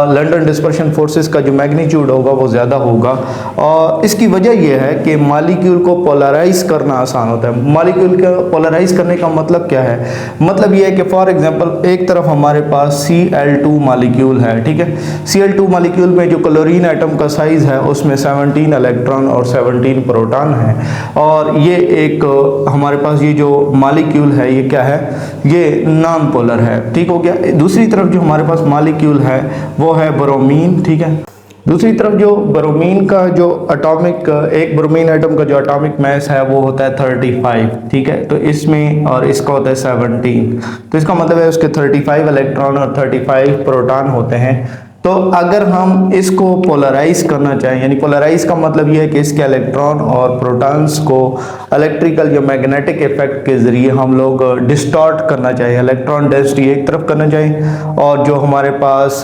लंडन डिस्पर्शन फोर्सेस का जो मैग्नीट्यूड होगा वो ज़्यादा होगा, और इसकी वजह यह है कि मॉलिक्यूल को पोलराइज करना आसान होता है। मॉलिक्यूल को पोलराइज करने का मतलब क्या है? मतलब यह है कि फॉर एग्जांपल एक तरफ हमारे पास Cl2 मॉलिक्यूल है, ठीक है। Cl2 मॉलिक्यूल में जो क्लोरीन एटम का साइज है उसमें 17 इलेक्ट्रॉन और 17 प्रोटॉन है, और ये एक हमारे पास ये जो मॉलिक्यूल है ये क्या है? ये नॉन पोलर है, ठीक हो गया। दूसरी तरफ जो हमारे पास मॉलिक्यूल है वो है ब्रोमीन, ठीक है। दूसरी तरफ जो ब्रोमीन का जो एक ब्रोमीन एटम का जो एटॉमिक मास है वो होता है 35, ठीक है। तो इसमें और इसका होता है 17, तो इसका मतलब है उसके 35 इलेक्ट्रॉन और 35 प्रोटॉन होते हैं। तो अगर हम इसको पोलराइज करना चाहें, यानी पोलराइज का मतलब यह है कि इसके इलेक्ट्रॉन और प्रोटॉन्स को इलेक्ट्रिकल या मैग्नेटिक इफेक्ट के ज़रिए हम लोग डिस्टॉर्ट करना चाहें, इलेक्ट्रॉन डेंसिटी एक तरफ करना चाहें और जो हमारे पास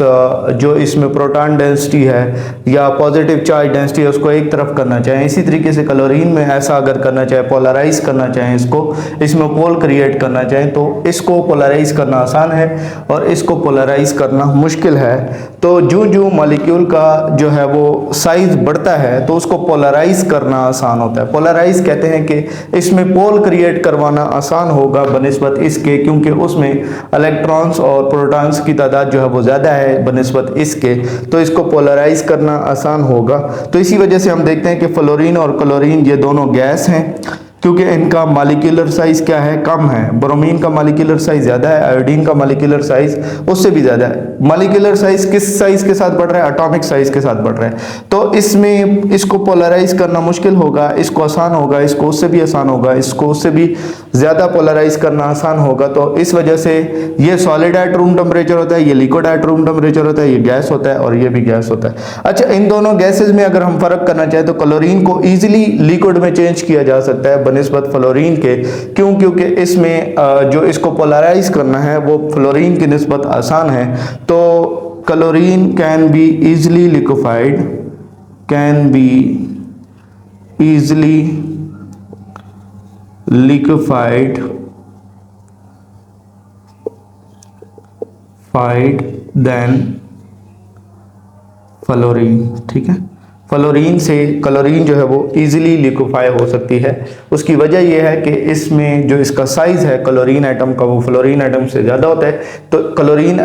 जो इसमें प्रोटॉन डेंसिटी है या पॉजिटिव चार्ज डेंसिटी है उसको एक तरफ करना चाहें। इसी तरीके से क्लोरीन में ऐसा अगर करना चाहें, पोलराइज करना चाहें, इसमें पोल क्रिएट करना चाहें तो इसको पोलराइज करना आसान है और इसको पोलराइज करना मुश्किल है। तो जो मॉलिक्यूल का जो है वो साइज बढ़ता है तो उसको पोलराइज करना आसान होता है। पोलराइज कहते हैं कि इसमें पोल क्रिएट करवाना आसान होगा बनिस्बत इसके, क्योंकि उसमें इलेक्ट्रॉन्स और प्रोटॉन्स की तादाद जो है वो ज़्यादा है बनिस्बत इसके, तो इसको पोलराइज करना आसान होगा। तो इसी वजह से हम देखते हैं कि फ्लोरीन और क्लोरीन ये दोनों गैस हैं, क्योंकि इनका मॉलिक्यूलर साइज क्या है? कम है। ब्रोमीन का मॉलिक्यूलर साइज ज़्यादा है, आयोडीन का मॉलिक्यूलर साइज उससे भी ज़्यादा है। मॉलिक्यूलर साइज किस साइज के साथ बढ़ रहा है? एटॉमिक साइज के साथ बढ़ रहा है। तो इसमें इसको पोलराइज करना मुश्किल होगा, इसको आसान होगा, इसको उससे भी आसान होगा, इसको उससे भी ज़्यादा पोलराइज करना आसान होगा। तो इस वजह से ये सॉलिड एट रूम टेम्परेचर होता है, ये लिक्विड एट रूम टेम्परेचर होता है, ये गैस होता है और ये भी गैस होता है। अच्छा, इन दोनों गैसेज में अगर हम फ़र्क करना चाहें तो क्लोरीन को ईजिली लिक्विड में चेंज किया जा सकता है बनिस्बत फ्लोरीन के। क्यों? क्योंकि इसमें जो इसको पोलराइज करना है वो फ्लोरीन की निस्बत आसान है। तो chlorine can be easily liquefied, can be easily liquefied than fluorine. ठीक है, फ्लोरीन से क्लोरीन जो है वो इजीली लिक्विफाई हो सकती है। उसकी वजह यह है कि इसमें जो इसका साइज़ है क्लोरीन एटम का वो फ्लोरीन एटम से ज़्यादा होता है, तो क्लोरीन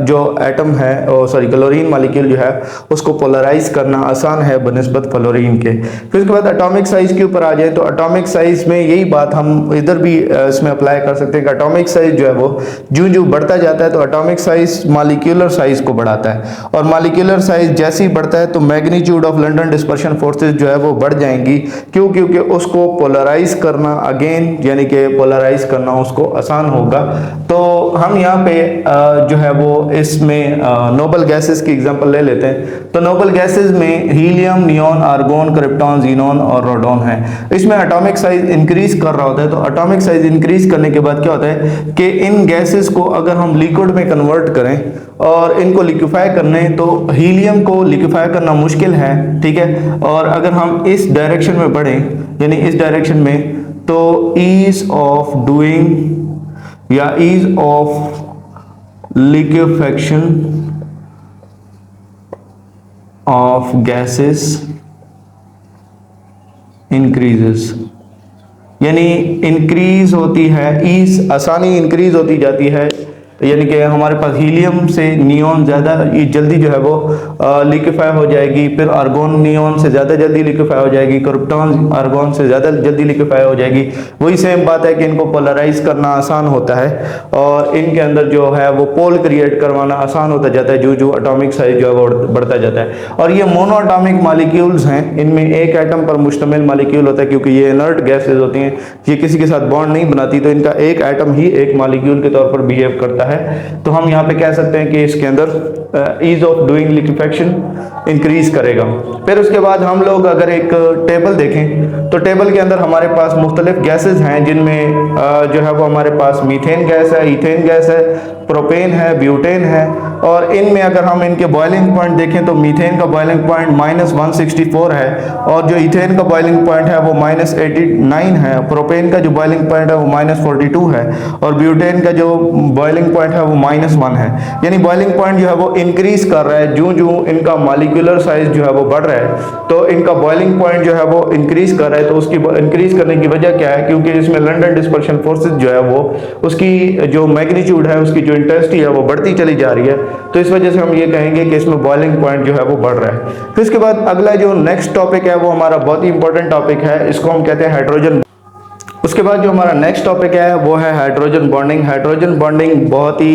जो एटम है क्लोरीन मॉलिक्यूल जो है उसको पोलराइज करना आसान है बनिस्बत फ्लोरीन के। फिर उसके बाद एटॉमिक साइज़ के ऊपर आ जाए तो एटॉमिक साइज़ में यही बात हम इधर भी इसमें अप्लाई कर सकते हैं कि एटॉमिक साइज़ जो है वो जो जो बढ़ता जाता है तो एटॉमिक साइज़ मॉलिक्यूलर साइज़ को बढ़ाता है, और मॉलिक्यूलर साइज़ जैसे ही बढ़ता है तो magnitude of London dispersion forces जो है वो बढ़ जाएंगी। क्यों? क्योंकि उसको पोलराइज करना अगेन यानी कि पोलराइज करना उसको आसान होगा। तो हम यहाँ पे जो है वो इसमें नोबल गैसेस की एग्जांपल ले लेते हैं। तो नोबल गैसेस में helium, neon, argon, krypton, xenon और रोडॉन है। इसमें एटॉमिक साइज इंक्रीज कर रहा होता है। तो एटॉमिक साइज इंक्रीज करने के बाद क्या होता है कि इन गैसेस को अगर हम लिक्विड में कन्वर्ट करें और इनको लिक्विफाई करने तो हीलियम को लिक्विफाई करना मुश्किल है, ठीक है। और अगर हम इस डायरेक्शन में बढ़ें यानी इस डायरेक्शन में तो ईज ऑफ डूइंग या ease of liquefaction of gases increases, यानी इंक्रीज होती है, ईज आसानी इंक्रीज होती जाती है। यानी कि हमारे पास हीलियम से नियॉन ज़्यादा जल्दी जो है वो लिक्विफाई हो जाएगी, फिर आर्गोन नियॉन से ज़्यादा जल्दी लिक्विफाई हो जाएगी, क्रिप्टॉन आर्गोन से ज़्यादा जल्दी लिक्विफाई हो जाएगी। वही सेम बात है कि इनको पोलराइज करना आसान होता है और इनके अंदर जो है वो पोल क्रिएट करवाना आसान होता जाता है जो जो एटॉमिक साइज जो है वो बढ़ता जाता है। और ये मोनो एटॉमिक मॉलिक्यूल्स हैं, इनमें एक एटम पर मुश्तमिल मॉलिक्यूल होता है क्योंकि ये इनर्ट गैसेज होती हैं, ये किसी के साथ बॉन्ड नहीं बनाती, तो इनका एक एटम ही एक मॉलिक्यूल के तौर पर बिहेव करता है। तो हम यहाँ पे कह सकते हैं कि इसके अंदर ease of doing liquefaction increase करेगा। फिर उसके बाद हम लोग अगर एक टेबल देखें तो टेबल के अंदर हमारे पास मुख्तलिफ गैसेज हैं जिनमें जो है वो हमारे पास मीथेन गैस है, ईथेन गैस है, प्रोपेन है, ब्यूटेन है। और इनमें अगर हम इनके बॉइलिंग पॉइंट देखें तो मीथेन का बॉइलिंग पॉइंट -164 है और जो ईथेन का बॉइलिंग पॉइंट है वो -89 है, प्रोपेन का जो बॉइलिंग पॉइंट है वो -42 है और ब्यूटेन का जो बॉइलिंग पॉइंट है वो -1 है। यानी बॉइलिंग पॉइंट जो है वो इंक्रीज कर रहा है जो जो इनका मॉलिक्यूलर साइज जो है वो बढ़ रहा है, तो इनका बॉइलिंग पॉइंट जो है वो इंक्रीज कर रहा है। तो उसकी इंक्रीज करने की वजह क्या है? क्योंकि इसमें लंदन डिस्पर्शन फोर्सेस जो है वो उसकी जो मैग्नीट्यूड है, उसकी जो इंटेंसिटी है वो बढ़ती चली जा रही है, तो इस वजह से हम ये कहेंगे कि इसमें बॉइलिंग पॉइंट जो है वो बढ़ रहा है। फिर इसके बाद अगला जो नेक्स्ट टॉपिक है वो हमारा बहुत ही इंपॉर्टेंट टॉपिक है, इसको हम कहते हैं हाइड्रोजन। उसके बाद जो हमारा नेक्स्ट टॉपिक है वो है हाइड्रोजन बॉन्डिंग। हाइड्रोजन बॉन्डिंग बहुत ही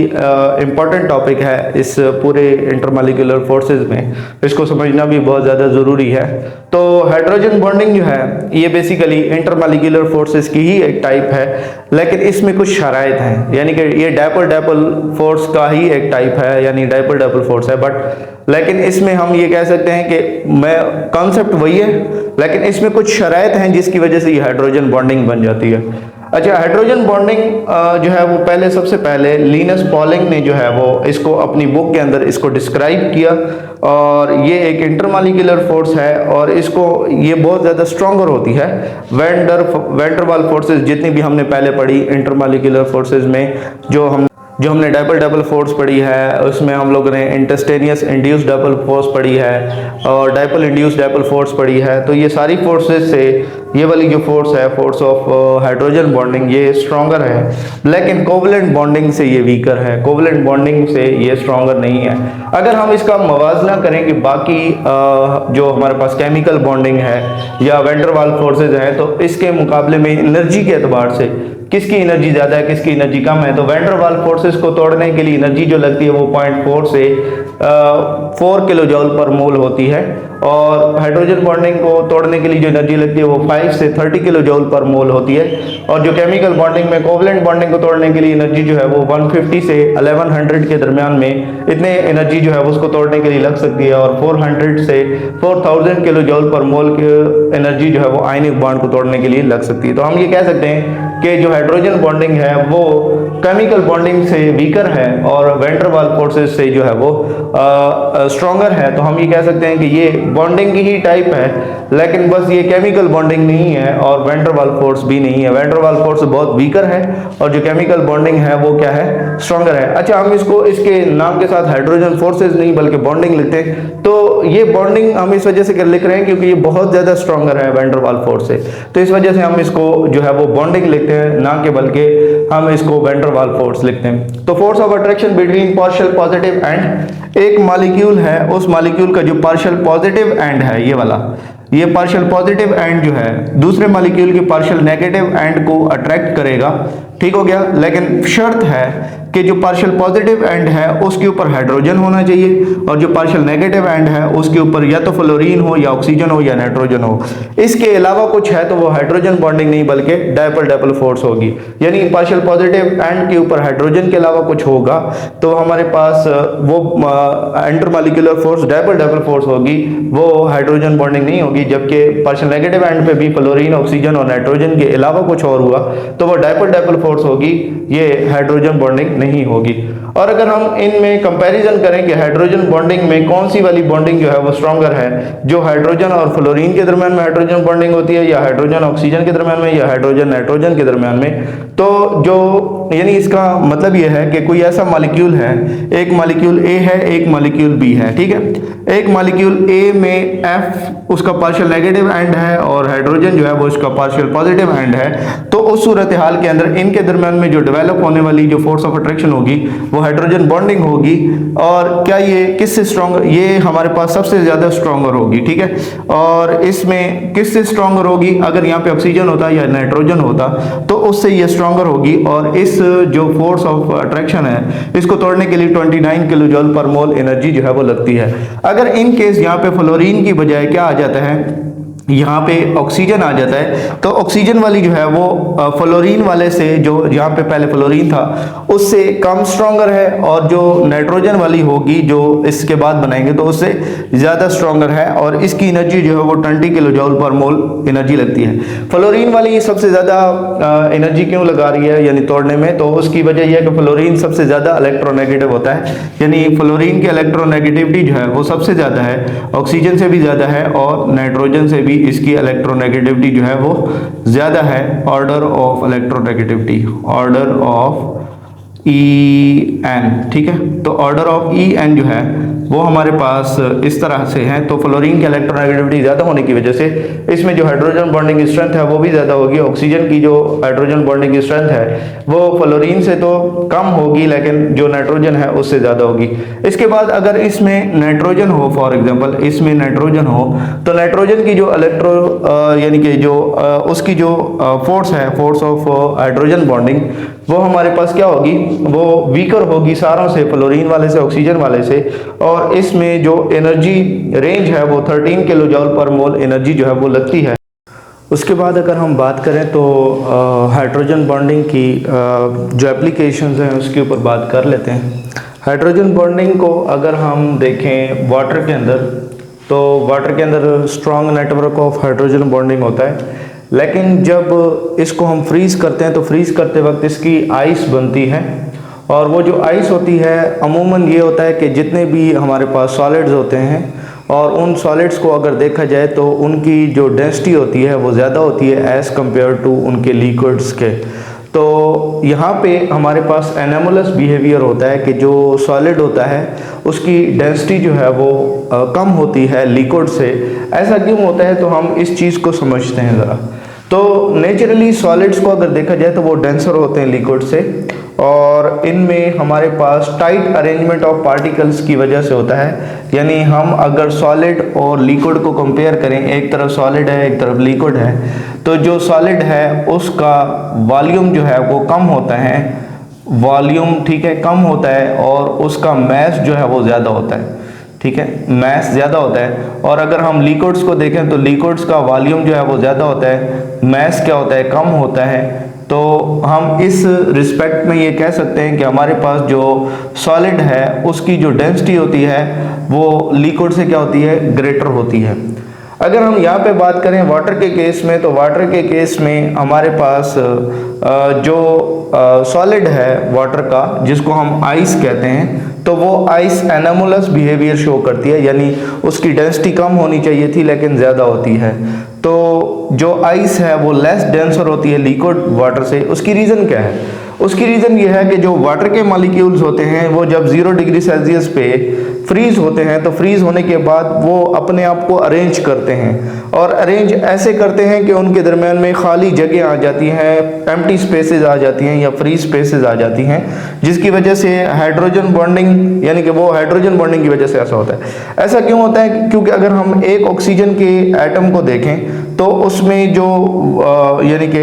इंपॉर्टेंट टॉपिक है इस पूरे इंटरमॉलिक्यूलर फोर्सेस में, इसको समझना भी बहुत ज़्यादा ज़रूरी है। तो हाइड्रोजन बॉन्डिंग जो है ये बेसिकली इंटरमॉलिक्यूलर फोर्सेस की ही एक टाइप है, लेकिन इसमें कुछ शराइत हैं, यानी कि ये डायपोल डायपोल फोर्स का ही एक टाइप है, यानी डायपोल डायपोल फोर्स है, बट लेकिन इसमें हम ये कह सकते हैं कि मैं कॉन्सेप्ट वही है, लेकिन इसमें कुछ शराइत हैं जिसकी वजह से ये हाइड्रोजन बॉन्डिंग बन जाती है। अच्छा, हाइड्रोजन बॉन्डिंग जो है वो पहले सबसे पहले लिनस पॉलिंग ने जो है वो इसको अपनी बुक के अंदर इसको डिस्क्राइब किया, और ये एक इंटरमॉलिक्यूलर फोर्स है और इसको ये बहुत ज़्यादा स्ट्रॉन्गर होती है। वैंडरवाल फोर्सेस जितनी भी हमने पहले पढ़ी इंटरमॉलिक्यूलर फोर्सेस में, जो हमने डायपोल डायपोल फोर्स पढ़ी है, उसमें हम लोगों ने इंस्टेंटेनियस इंड्यूस्ड डायपोल फोर्स पढ़ी है और डायपोल इंड्यूस्ड डायपोल फोर्स पढ़ी है। तो ये सारी फोर्सेस से ये वाली जो फोर्स है, फोर्स ऑफ हाइड्रोजन बॉन्डिंग, ये स्ट्रॉन्गर है, लेकिन कोवलेंट बॉन्डिंग से ये वीकर है, कोवलेंट बॉन्डिंग से ये स्ट्रॉन्गर नहीं है। अगर हम इसका मवाजना करें कि बाकी जो हमारे पास केमिकल बॉन्डिंग है या वैंडरवाल फोर्सेज हैं, तो इसके मुकाबले में एनर्जी के एतबार से किसकी एनर्जी ज़्यादा है, किसकी एनर्जी कम है, तो वैंडरवाल फोर्सेस को तोड़ने के लिए एनर्जी जो लगती है वो 0.4 से 4 किलो जूल पर मोल होती है, और हाइड्रोजन बॉन्डिंग को तोड़ने के लिए जो एनर्जी लगती है वो 5 25 से 30 किलो जूल पर मोल होती है। और जो केमिकल बॉन्डिंग में कोवलेंट बॉन्डिंग को तोड़ने के लिए एनर्जी जो है वो 150 से 1100 के दरमियान में इतने एनर्जी जो है वो उसको तोड़ने के लिए लग सकती है। और 400 से 4000 किलो जूल पर मोल की एनर्जी जो है वो आयनिक बॉन्ड को तोड़ने के लिए लग सकती है। तो हम ये कह सकते हैं कि जो हाइड्रोजन बॉन्डिंग है वो केमिकल बॉन्डिंग से वीकर है और वैन डर वाल्स फोर्सेस से जो है वो स्ट्रॉन्गर है। तो हम ये कह सकते हैं कि ये बॉन्डिंग की ही टाइप है, लेकिन बस ये केमिकल बॉन्डिंग नहीं है और वैन डर वाल्स फोर्स भी नहीं है। वैन डर वाल्स फोर्स बहुत वीकर है और जो केमिकल बॉन्डिंग है वो क्या है, स्ट्रॉन्गर है। अच्छा, हम इसको इसके नाम के साथ हाइड्रोजन फोर्सेस नहीं बल्कि बॉन्डिंग लिखते हैं। तो ये बॉन्डिंग हम इस वजह से लिख रहे हैं क्योंकि ये बहुत ज्यादा स्ट्रॉन्गर है वैन डर वाल्स फोर्स से, तो इस वजह से हम इसको जो है वो बॉन्डिंग लिखते हैं, ना कि बल्कि हम इसको वैन डर वाल्स फोर्स लिखते हैं। तो force of attraction between partial positive and, एक मॉलिक्यूल है, उस मॉलिक्यूल का जो पार्शियल पॉजिटिव एंड है ये वाला, ये पार्शियल पॉजिटिव एंड जो है दूसरे मॉलिक्यूल के पार्शियल नेगेटिव एंड को अट्रैक्ट करेगा, ठीक हो गया। लेकिन शर्त है कि जो पार्शियल पॉजिटिव एंड है उसके ऊपर हाइड्रोजन होना चाहिए और जो पार्शियल नेगेटिव एंड है उसके ऊपर या तो फ्लोरीन हो या ऑक्सीजन हो या नाइट्रोजन हो। इसके अलावा कुछ है तो वो हाइड्रोजन बॉन्डिंग नहीं बल्कि डायपोल डायपोल फोर्स होगी। यानी पार्शियल पॉजिटिव एंड के ऊपर हाइड्रोजन के अलावा कुछ होगा तो हमारे पास वो intermolecular force dipole dipole force होगी, वो हाइड्रोजन बॉन्डिंग नहीं होगी। जबकि पार्शियल नेगेटिव एंड पे भी फ्लोरीन ऑक्सीजन और नाइट्रोजन के अलावा कुछ और हुआ तो वो डायपोल डायपोल फोर्स होगी, ये हाइड्रोजन बॉन्डिंग नहीं होगी। और अगर हम इनमें कंपैरिजन करें कि हाइड्रोजन बॉन्डिंग में कौन सी वाली बॉन्डिंग जो है वो स्ट्रॉन्गर है, जो हाइड्रोजन और फ्लोरीन के दरमियान में हाइड्रोजन बॉन्डिंग होती है या हाइड्रोजन ऑक्सीजन के दरमियान में या हाइड्रोजन नाइट्रोजन के दरमियान में, तो जो यानी इसका मतलब ये है कि कोई ऐसा मॉलिक्यूल है, एक मॉलिक्यूल ए है एक मॉलिक्यूल बी है, ठीक है। एक मॉलिक्यूल ए में F उसका पार्शियल नेगेटिव एंड है और हाइड्रोजन जो है वो उसका पार्शियल पॉजिटिव एंड है, तो उस सूरत हाल के अंदर इनके दरमियान में जो डेवलप होने वाली जो फोर्स ऑफ अट्रैक्शन होगी वो हाइड्रोजन बॉन्डिंग होगी। और क्या ये किससे स्ट्रॉन्गर, ये हमारे पास सबसे ज्यादा स्ट्रॉन्गर होगी, ठीक है। और इसमें किससे स्ट्रॉन्गर होगी, अगर यहाँ पे ऑक्सीजन होता या नाइट्रोजन होता तो उससे ये स्ट्रॉन्गर होगी। और इस जो फोर्स ऑफ अट्रैक्शन है इसको तोड़ने के लिए 29 किलो जूल पर मोल एनर्जी जो है वो लगती है। अगर इन केस यहाँ पे फ्लोरीन की बजाय क्या आ जाता है, यहाँ पे ऑक्सीजन आ जाता है, तो ऑक्सीजन वाली जो है वो फ्लोरीन वाले से, जो यहाँ पे पहले फ्लोरीन था उससे कम स्ट्रॉन्गर है, और जो नाइट्रोजन वाली होगी जो इसके बाद बनाएंगे तो उससे ज़्यादा स्ट्रॉन्गर है और इसकी एनर्जी जो है वो 20 किलो जूल पर मोल एनर्जी लगती है। फ्लोरीन वाली सबसे ज़्यादा एनर्जी क्यों लगा रही है यानी तोड़ने में, तो उसकी वजह यह है कि फ्लोरीन सबसे ज़्यादा इलेक्ट्रोनेगेटिव होता है, यानी फ्लोरीन की इलेक्ट्रोनेगेटिविटी जो है वो सबसे ज़्यादा है, ऑक्सीजन से भी ज़्यादा है और नाइट्रोजन से भी इसकी इलेक्ट्रोनेगेटिविटी जो है वो ज्यादा है। Order of electronegativity, order of EN, ठीक है। तो ऑर्डर ऑफ EN जो है वो हमारे पास इस तरह से है। तो फ्लोरीन की इलेक्ट्रोनेगेटिविटी ज़्यादा होने की वजह से इसमें जो हाइड्रोजन बॉन्डिंग स्ट्रेंथ है वो भी ज़्यादा होगी। ऑक्सीजन की जो हाइड्रोजन बॉन्डिंग स्ट्रेंथ है वो फ्लोरीन से तो कम होगी लेकिन जो नाइट्रोजन है उससे ज़्यादा होगी। इसके बाद अगर इसमें नाइट्रोजन हो, फॉर एग्जाम्पल इसमें नाइट्रोजन हो, तो नाइट्रोजन की जो यानी कि जो उसकी जो फोर्स है, फोर्स ऑफ हाइड्रोजन बॉन्डिंग, वो हमारे पास क्या होगी, वो वीकर होगी सारों से, फ्लोरीन वाले से, ऑक्सीजन वाले से। और इसमें जो एनर्जी रेंज है वो 13 किलो जूल पर मोल एनर्जी जो है वो लगती है। उसके बाद अगर हम बात करें तो हाइड्रोजन बॉन्डिंग की जो एप्लीकेशंस हैं उसके ऊपर बात कर लेते हैं। हाइड्रोजन बॉन्डिंग को अगर हम देखें वाटर के अंदर, तो वाटर के अंदर strong network of hydrogen bonding होता है, लेकिन जब इसको हम फ्रीज़ करते हैं तो फ्रीज़ करते वक्त इसकी आइस बनती है। और वो जो आइस होती है अमूमन ये होता है कि जितने भी हमारे पास सॉलिड्स होते हैं और उन सॉलिड्स को अगर देखा जाए तो उनकी जो डेंसिटी होती है वो ज़्यादा होती है एज़ कम्पेयर टू उनके लिक्विड्स के। तो यहाँ पे हमारे पास एनामोलस बिहेवियर होता है कि जो सॉलिड होता है उसकी डेंसिटी जो है वो कम होती है लिक्विड से। ऐसा क्यों होता है, तो हम इस चीज़ को समझते हैं ज़रा। तो नेचुरली सॉलिड्स को अगर देखा जाए तो वो डेंसर होते हैं लिक्विड से, और इनमें हमारे पास टाइट अरेंजमेंट ऑफ पार्टिकल्स की वजह से होता है। यानी हम अगर सॉलिड और लिक्विड को कंपेयर करें, एक तरफ सॉलिड है एक तरफ लिक्विड है, तो जो सॉलिड है उसका वॉल्यूम जो है वो कम होता है, वॉल्यूम ठीक है कम होता है, और उसका मैस जो है वो ज़्यादा होता है, ठीक है, मैस ज़्यादा होता है। और अगर हम लिक्विड्स को देखें तो लिक्विड्स का वॉल्यूम जो है वो ज़्यादा होता है, मैस क्या होता है, कम होता है। तो हम इस रिस्पेक्ट में ये कह सकते हैं कि हमारे पास जो सॉलिड है उसकी जो डेंसिटी होती है वो लिक्विड से क्या होती है, ग्रेटर होती है। अगर हम यहाँ पे बात करें वाटर के केस में, तो वाटर के केस में हमारे पास जो सॉलिड है वाटर का, जिसको हम आइस कहते हैं, तो वो आइस एनामोलस बिहेवियर शो करती है, यानी उसकी डेंसिटी कम होनी चाहिए थी लेकिन ज़्यादा होती है। तो जो आइस है वो लेस डेंसर होती है लिक्विड वाटर से। उसकी रीज़न क्या है? उसकी रीज़न ये है कि जो वाटर के मॉलिक्यूल्स होते हैं वो जब 0 डिग्री सेल्सियस पे फ्रीज होते हैं, तो फ्रीज होने के बाद वो अपने आप को अरेंज करते हैं, और अरेंज ऐसे करते हैं कि उनके दरमियान में खाली जगह आ जाती हैं, एम्प्टी स्पेसेस आ जाती हैं या फ्री स्पेसेस आ जाती हैं, जिसकी वजह से हाइड्रोजन बॉन्डिंग, यानी कि वो हाइड्रोजन बॉन्डिंग की वजह से ऐसा होता है। ऐसा क्यों होता है? क्योंकि अगर हम एक ऑक्सीजन के एटम को देखें तो उसमें जो यानी कि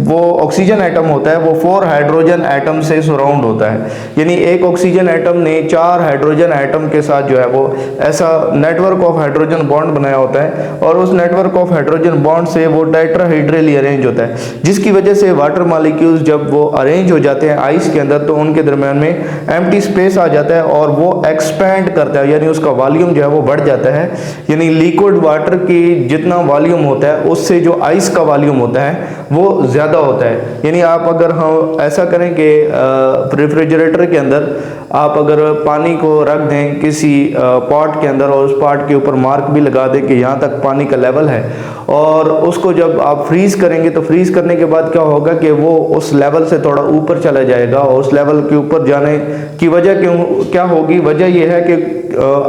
वो ऑक्सीजन एटम होता है वो 4 हाइड्रोजन एटम से सराउंड होता है, यानी एक ऑक्सीजन एटम ने 4 हाइड्रोजन एटम के साथ जो है वो ऐसा नेटवर्क ऑफ हाइड्रोजन बॉन्ड बनाया होता है, और उस नेटवर्क ऑफ हाइड्रोजन बॉन्ड से वो टेट्राहेड्रली अरेंज होता है, जिसकी वजह से वाटर मॉलिक्यूल्स जब वो अरेंज हो जाते हैं आइस के अंदर तो उनके दरमियान में एम्प्टी स्पेस आ जाता है और वो एक्सपैंड करता है, यानी उसका वॉल्यूम जो है वो बढ़ जाता है। यानी लिक्विड वाटर की जितना वॉल्यूम होता है उससे जो आइस का वॉल्यूम होता है वो ज़्यादा होता है। यानी आप अगर हम ऐसा करें कि रेफ्रिजरेटर के अंदर आप अगर पानी को रख दें किसी पॉट के अंदर और उस पॉट के ऊपर मार्क भी लगा दें कि यहाँ तक पानी का लेवल है, और उसको जब आप फ्रीज़ करेंगे तो फ्रीज़ करने के बाद क्या होगा कि वो उस लेवल से थोड़ा ऊपर चला जाएगा, और उस लेवल के ऊपर जाने की वजह क्या होगी? वजह यह है कि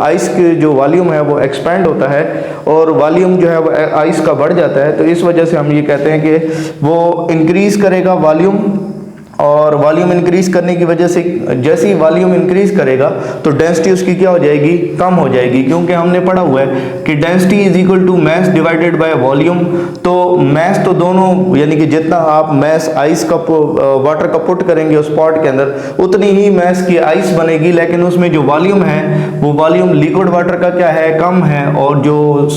आइस के जो वॉल्यूम है वो एक्सपैंड होता है और वॉल्यूम जो है वो आइस का बढ़ जाता है। तो इस वजह से हम ये कहते हैं कि वो इंक्रीज़ करेगा वॉल्यूम, और वॉल्यूम इंक्रीज करने की वजह से जैसे ही वॉल्यूम इंक्रीज करेगा तो डेंसिटी उसकी क्या हो जाएगी? कम हो जाएगी, क्योंकि हमने पढ़ा हुआ है कि density is equal to mass divided by volume. तो मैस तो दोनों, यानी कि जितना आप मैस आइस का वाटर का पुट करेंगे उस पॉट के अंदर उतनी ही मैस की आइस बनेगी, लेकिन उसमें जो वॉल्यूम है वो वॉल्यूम लिक्विड वाटर का क्या है? कम है, और जो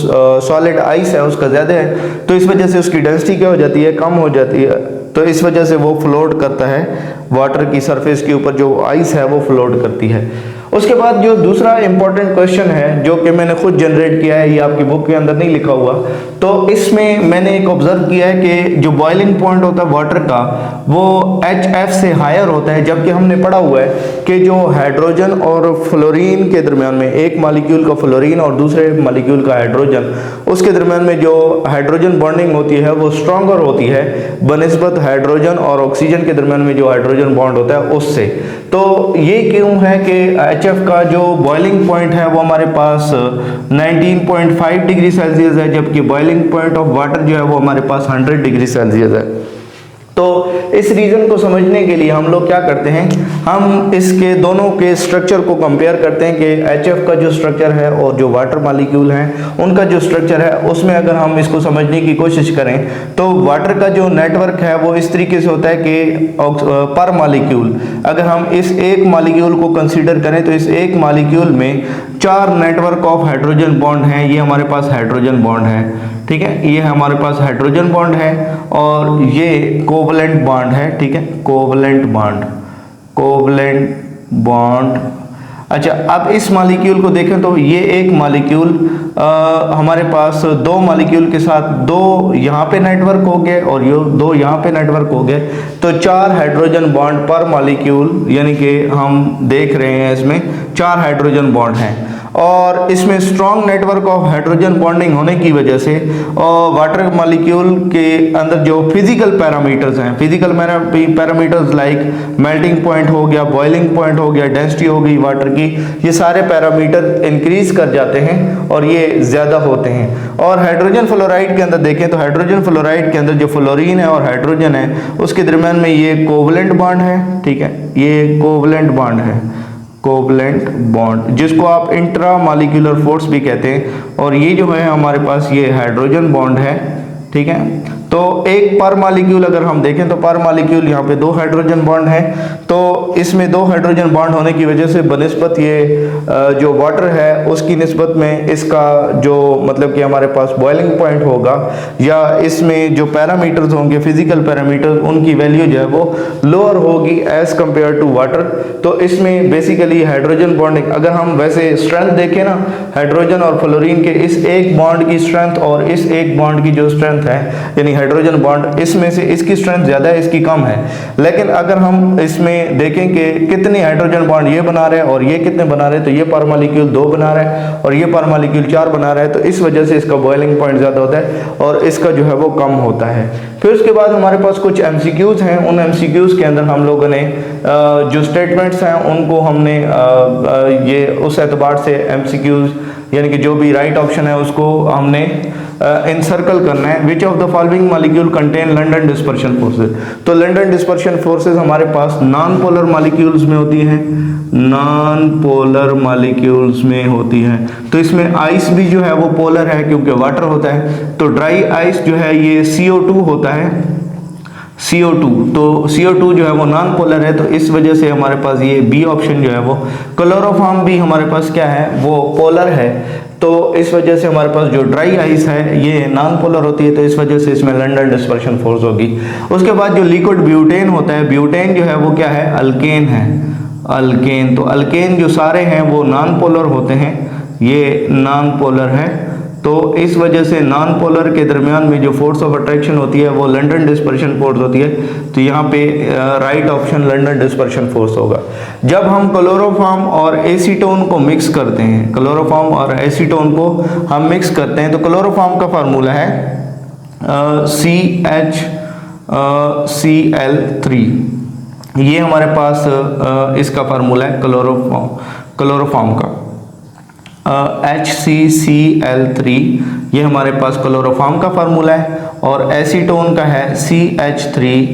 सॉलिड आइस है उसका ज़्यादा है। तो इस वजह से उसकी डेंसिटी क्या हो जाती है? कम हो जाती है। तो इस वजह से वो फ्लोट करता है वाटर की सरफेस के ऊपर, जो आइस है वो फ्लोट करती है। उसके बाद जो दूसरा इंपॉर्टेंट क्वेश्चन है जो कि मैंने खुद जनरेट किया है, ये आपकी बुक के अंदर नहीं लिखा हुआ, तो इसमें मैंने एक ऑब्जर्व किया है कि जो बॉइलिंग पॉइंट होता है वाटर का वो HF से हायर होता है, जबकि हमने पढ़ा हुआ है कि जो हाइड्रोजन और फ्लोरीन के दरमियान में, एक मॉलिक्यूल का फ्लोरीन और दूसरे मॉलिक्यूल का हाइड्रोजन, उसके दरमियान में जो हाइड्रोजन बॉन्डिंग होती है वो स्ट्रॉन्गर होती है बनिस्बत हाइड्रोजन और ऑक्सीजन के दरमियान में जो हाइड्रोजन बॉन्ड होता है उससे। तो ये क्यों है कि HF का जो बॉइलिंग पॉइंट है वो हमारे पास 19.5 डिग्री सेल्सियस है, जबकि बॉइलिंग पॉइंट ऑफ वाटर जो है वो हमारे पास 100 डिग्री सेल्सियस है। तो इस रीज़न को समझने के लिए हम लोग क्या करते हैं, हम इसके दोनों के स्ट्रक्चर को कंपेयर करते हैं कि HF का जो स्ट्रक्चर है और जो वाटर मॉलिक्यूल हैं उनका जो स्ट्रक्चर है उसमें अगर हम इसको समझने की कोशिश करें तो वाटर का जो नेटवर्क है वो इस तरीके से होता है कि पर मॉलिक्यूल, अगर हम इस एक मॉलिक्यूल को कंसीडर करें तो इस एक मॉलिक्यूल में 4 नेटवर्क ऑफ हाइड्रोजन बॉन्ड हैं। ये हमारे पास हाइड्रोजन बॉन्ड है, ठीक है, ये हमारे पास हाइड्रोजन बॉन्ड है, और ये कोवलेंट बॉन्ड है, ठीक है, कोवलेंट बॉन्ड। अच्छा, अब इस मॉलिक्यूल को देखें तो ये एक मॉलिक्यूल हमारे पास 2 मॉलिक्यूल के साथ 2 यहाँ पे नेटवर्क हो गए और ये 2 यहाँ पे नेटवर्क हो गए, तो 4 हाइड्रोजन बॉन्ड पर मॉलिक्यूल, यानी कि हम देख रहे हैं इसमें 4 हाइड्रोजन बॉन्ड हैं, और इसमें strong network of hydrogen bonding होने की वजह से वाटर मॉलिक्यूल के अंदर जो फिजिकल पैरामीटर्स हैं, physical parameters like melting point हो गया, बॉइलिंग पॉइंट हो गया, डेंसिटी हो गई वाटर की, ये सारे पैरामीटर इंक्रीज कर जाते हैं और ये ज़्यादा होते हैं। और हाइड्रोजन फ्लोराइड के अंदर देखें तो हाइड्रोजन फ्लोराइड के अंदर जो फ्लोरीन है और हाइड्रोजन है उसके दरमियान में ये कोवलेंट बॉन्ड है, ठीक है, ये कोवलेंट बॉन्ड है, कोवलेंट बॉन्ड, जिसको आप इंट्रा मॉलिक्यूलर फोर्स भी कहते हैं, और ये जो है हमारे पास ये हाइड्रोजन बॉन्ड है, ठीक है। तो एक पर मॉलिक्यूल अगर हम देखें तो पर मॉलिक्यूल यहाँ पे 2 हाइड्रोजन बॉन्ड है, तो इसमें 2 हाइड्रोजन बॉन्ड होने की वजह से बनिस्बत ये जो वाटर है उसकी निस्बत में इसका जो मतलब कि हमारे पास बॉइलिंग पॉइंट होगा या इसमें जो पैरामीटर्स होंगे, फिजिकल पैरामीटर्स, उनकी वैल्यू जो है वो लोअर होगी एज कंपेयर टू वाटर। तो इसमें बेसिकली हाइड्रोजन बॉन्डिंग, अगर हम वैसे स्ट्रेंथ देखें ना हाइड्रोजन और फ्लोरीन के, इस एक बॉन्ड की स्ट्रेंथ और इस एक बॉन्ड की जो स्ट्रेंथ है यानी हाइड्रोजन बॉन्ड, इसमें से इसकी स्ट्रेंथ ज़्यादा है, इसकी कम है। लेकिन अगर हम इसमें देखें कि कितने हाइड्रोजन बॉन्ड ये बना रहे हैं और ये कितने बना रहे हैं, तो ये पर मॉलिक्यूल 2 बना रहा है और ये पर मॉलिक्यूल 4 बना रहा है, तो इस वजह से इसका बॉइलिंग पॉइंट ज़्यादा होता है और इसका जो है वो कम होता है। फिर उसके बाद हमारे पास कुछ MCQs हैं। उन MCQs के अंदर हम लोगों ने जो स्टेटमेंट्स हैं उनको हमने ये उस एतबार से MCQs यानी कि जो भी राइट ऑप्शन है उसको हमने इनसर्कल करना है। Which of the following molecule contain London dispersion forces. तो लंडन डिस्पर्शन फोर्सेज हमारे पास नॉन पोलर मॉलिक्यूल्स में होती हैं, नॉन पोलर मॉलिक्यूल्स में होती हैं। तो इसमें आइस भी जो है वो पोलर है क्योंकि वाटर होता है। तो ड्राई आइस जो है ये CO2 होता है, CO2। तो CO2 जो है वो नॉन पोलर है, तो इस वजह से हमारे पास ये बी ऑप्शन जो है वो। क्लोरोफॉर्म भी हमारे पास क्या है, वो पोलर है, तो इस वजह से हमारे पास जो ड्राई आइस है ये नॉन पोलर होती है, तो इस वजह से इसमें लंडन डिस्पर्शन फोर्स होगी। उसके बाद जो लिक्विड ब्यूटेन होता है, ब्यूटेन जो है वो क्या है, अल्केन है, अल्केन। तो अल्केन जो सारे हैं वो नॉन पोलर होते हैं, ये नॉन पोलर है, तो इस वजह से नॉन पोलर के दरमियान में जो फोर्स ऑफ अट्रैक्शन होती है वो लंडन डिस्पर्शन फोर्स होती है। तो यहाँ पे right option London dispersion force होगा। जब हम क्लोरोफॉर्म और एसीटोन को मिक्स करते हैं, क्लोरोफॉर्म और एसीटोन को हम मिक्स करते हैं, तो क्लोरोफॉर्म का फार्मूला है CHCl3। ये हमारे पास इसका फार्मूला है क्लोरोफॉर्म का HCCl3, ये हमारे पास क्लोरोफॉर्म का फार्मूला है। और एसीटोन का है CH3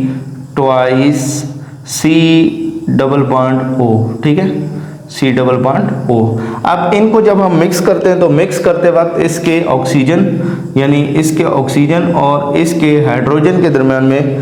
twice C double bond O, ठीक है, C डबल बॉन्ड O। अब इनको जब हम मिक्स करते हैं तो मिक्स करते वक्त इसके ऑक्सीजन यानी इसके ऑक्सीजन और इसके हाइड्रोजन के दरमियान में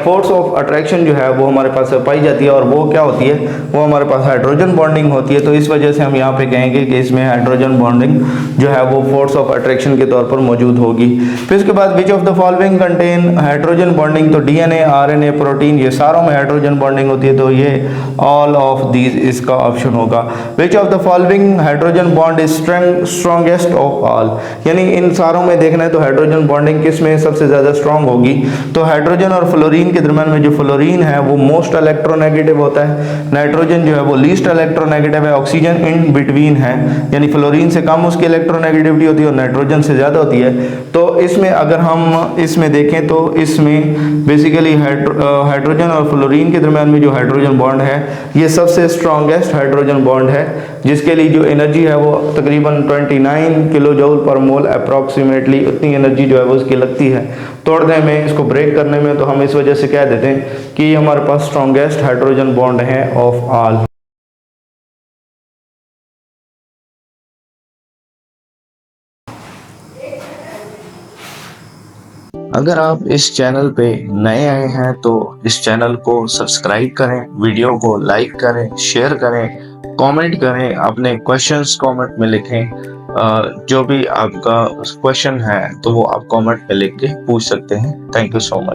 फोर्स ऑफ अट्रैक्शन जो है वो हमारे पास पाई जाती है, और वो क्या होती है, वो हमारे पास हाइड्रोजन बॉन्डिंग होती है। तो इस वजह से हम यहाँ पे कहेंगे कि इसमें हाइड्रोजन बॉन्डिंग जो है वो फोर्स ऑफ अट्रैक्शन के तौर पर मौजूद होगी। फिर उसके बाद which of the following contain hydrogen bonding. तो DNA, RNA, प्रोटीन, ये सारों में हाइड्रोजन बॉन्डिंग होती है, तो ये ऑल ऑफ दीज इसका ऑप्शन होगा। Which of the following hydrogen bond is strongest of all, यानी इन सारों में देखना है तो हाइड्रोजन बॉन्डिंग किस में सबसे ज्यादा स्ट्रॉन्ग होगी। तो हाइड्रोजन और फ्लोरीन के दरमियान में जो फ्लोरीन है वो मोस्ट इलेक्ट्रोनेगेटिव होता है, नाइट्रोजन जो है वो लीस्ट इलेक्ट्रोनेगेटिव है, ऑक्सीजन इन बिटवीन है, यानी फ्लोरीन से कम उसकी इलेक्ट्रोनेगेटिविटी होती है और नाइट्रोजन से ज्यादा होती है। तो इसमें अगर हम इसमें देखें तो इसमें बेसिकली हाइड्रोजन और फ्लोरीन के दरमियान में जो हाइड्रोजन बॉन्ड है ये सबसे स्ट्रॉन्गेस्ट हाइड्रोजन बॉन्ड है, जिसके लिए जो एनर्जी है वो तकरीबन 29 किलो जूल पर मोल अप्रॉक्सीमेटली, उतनी एनर्जी जो है वो इसकी लगती है तोड़ने में, इसको ब्रेक करने में। तो हम इस वजह से कह देते हैं कि हमारे पास स्ट्रॉन्गेस्ट हाइड्रोजन बॉन्ड है ऑफ ऑल। अगर आप इस चैनल पे नए आए हैं तो इस चैनल को सब्सक्राइब करें, वीडियो को लाइक करें, शेयर करें, कमेंट करें, अपने क्वेश्चंस कमेंट में लिखें। जो भी आपका क्वेश्चन है तो वो आप कमेंट में लिख के पूछ सकते हैं। Thank you so much.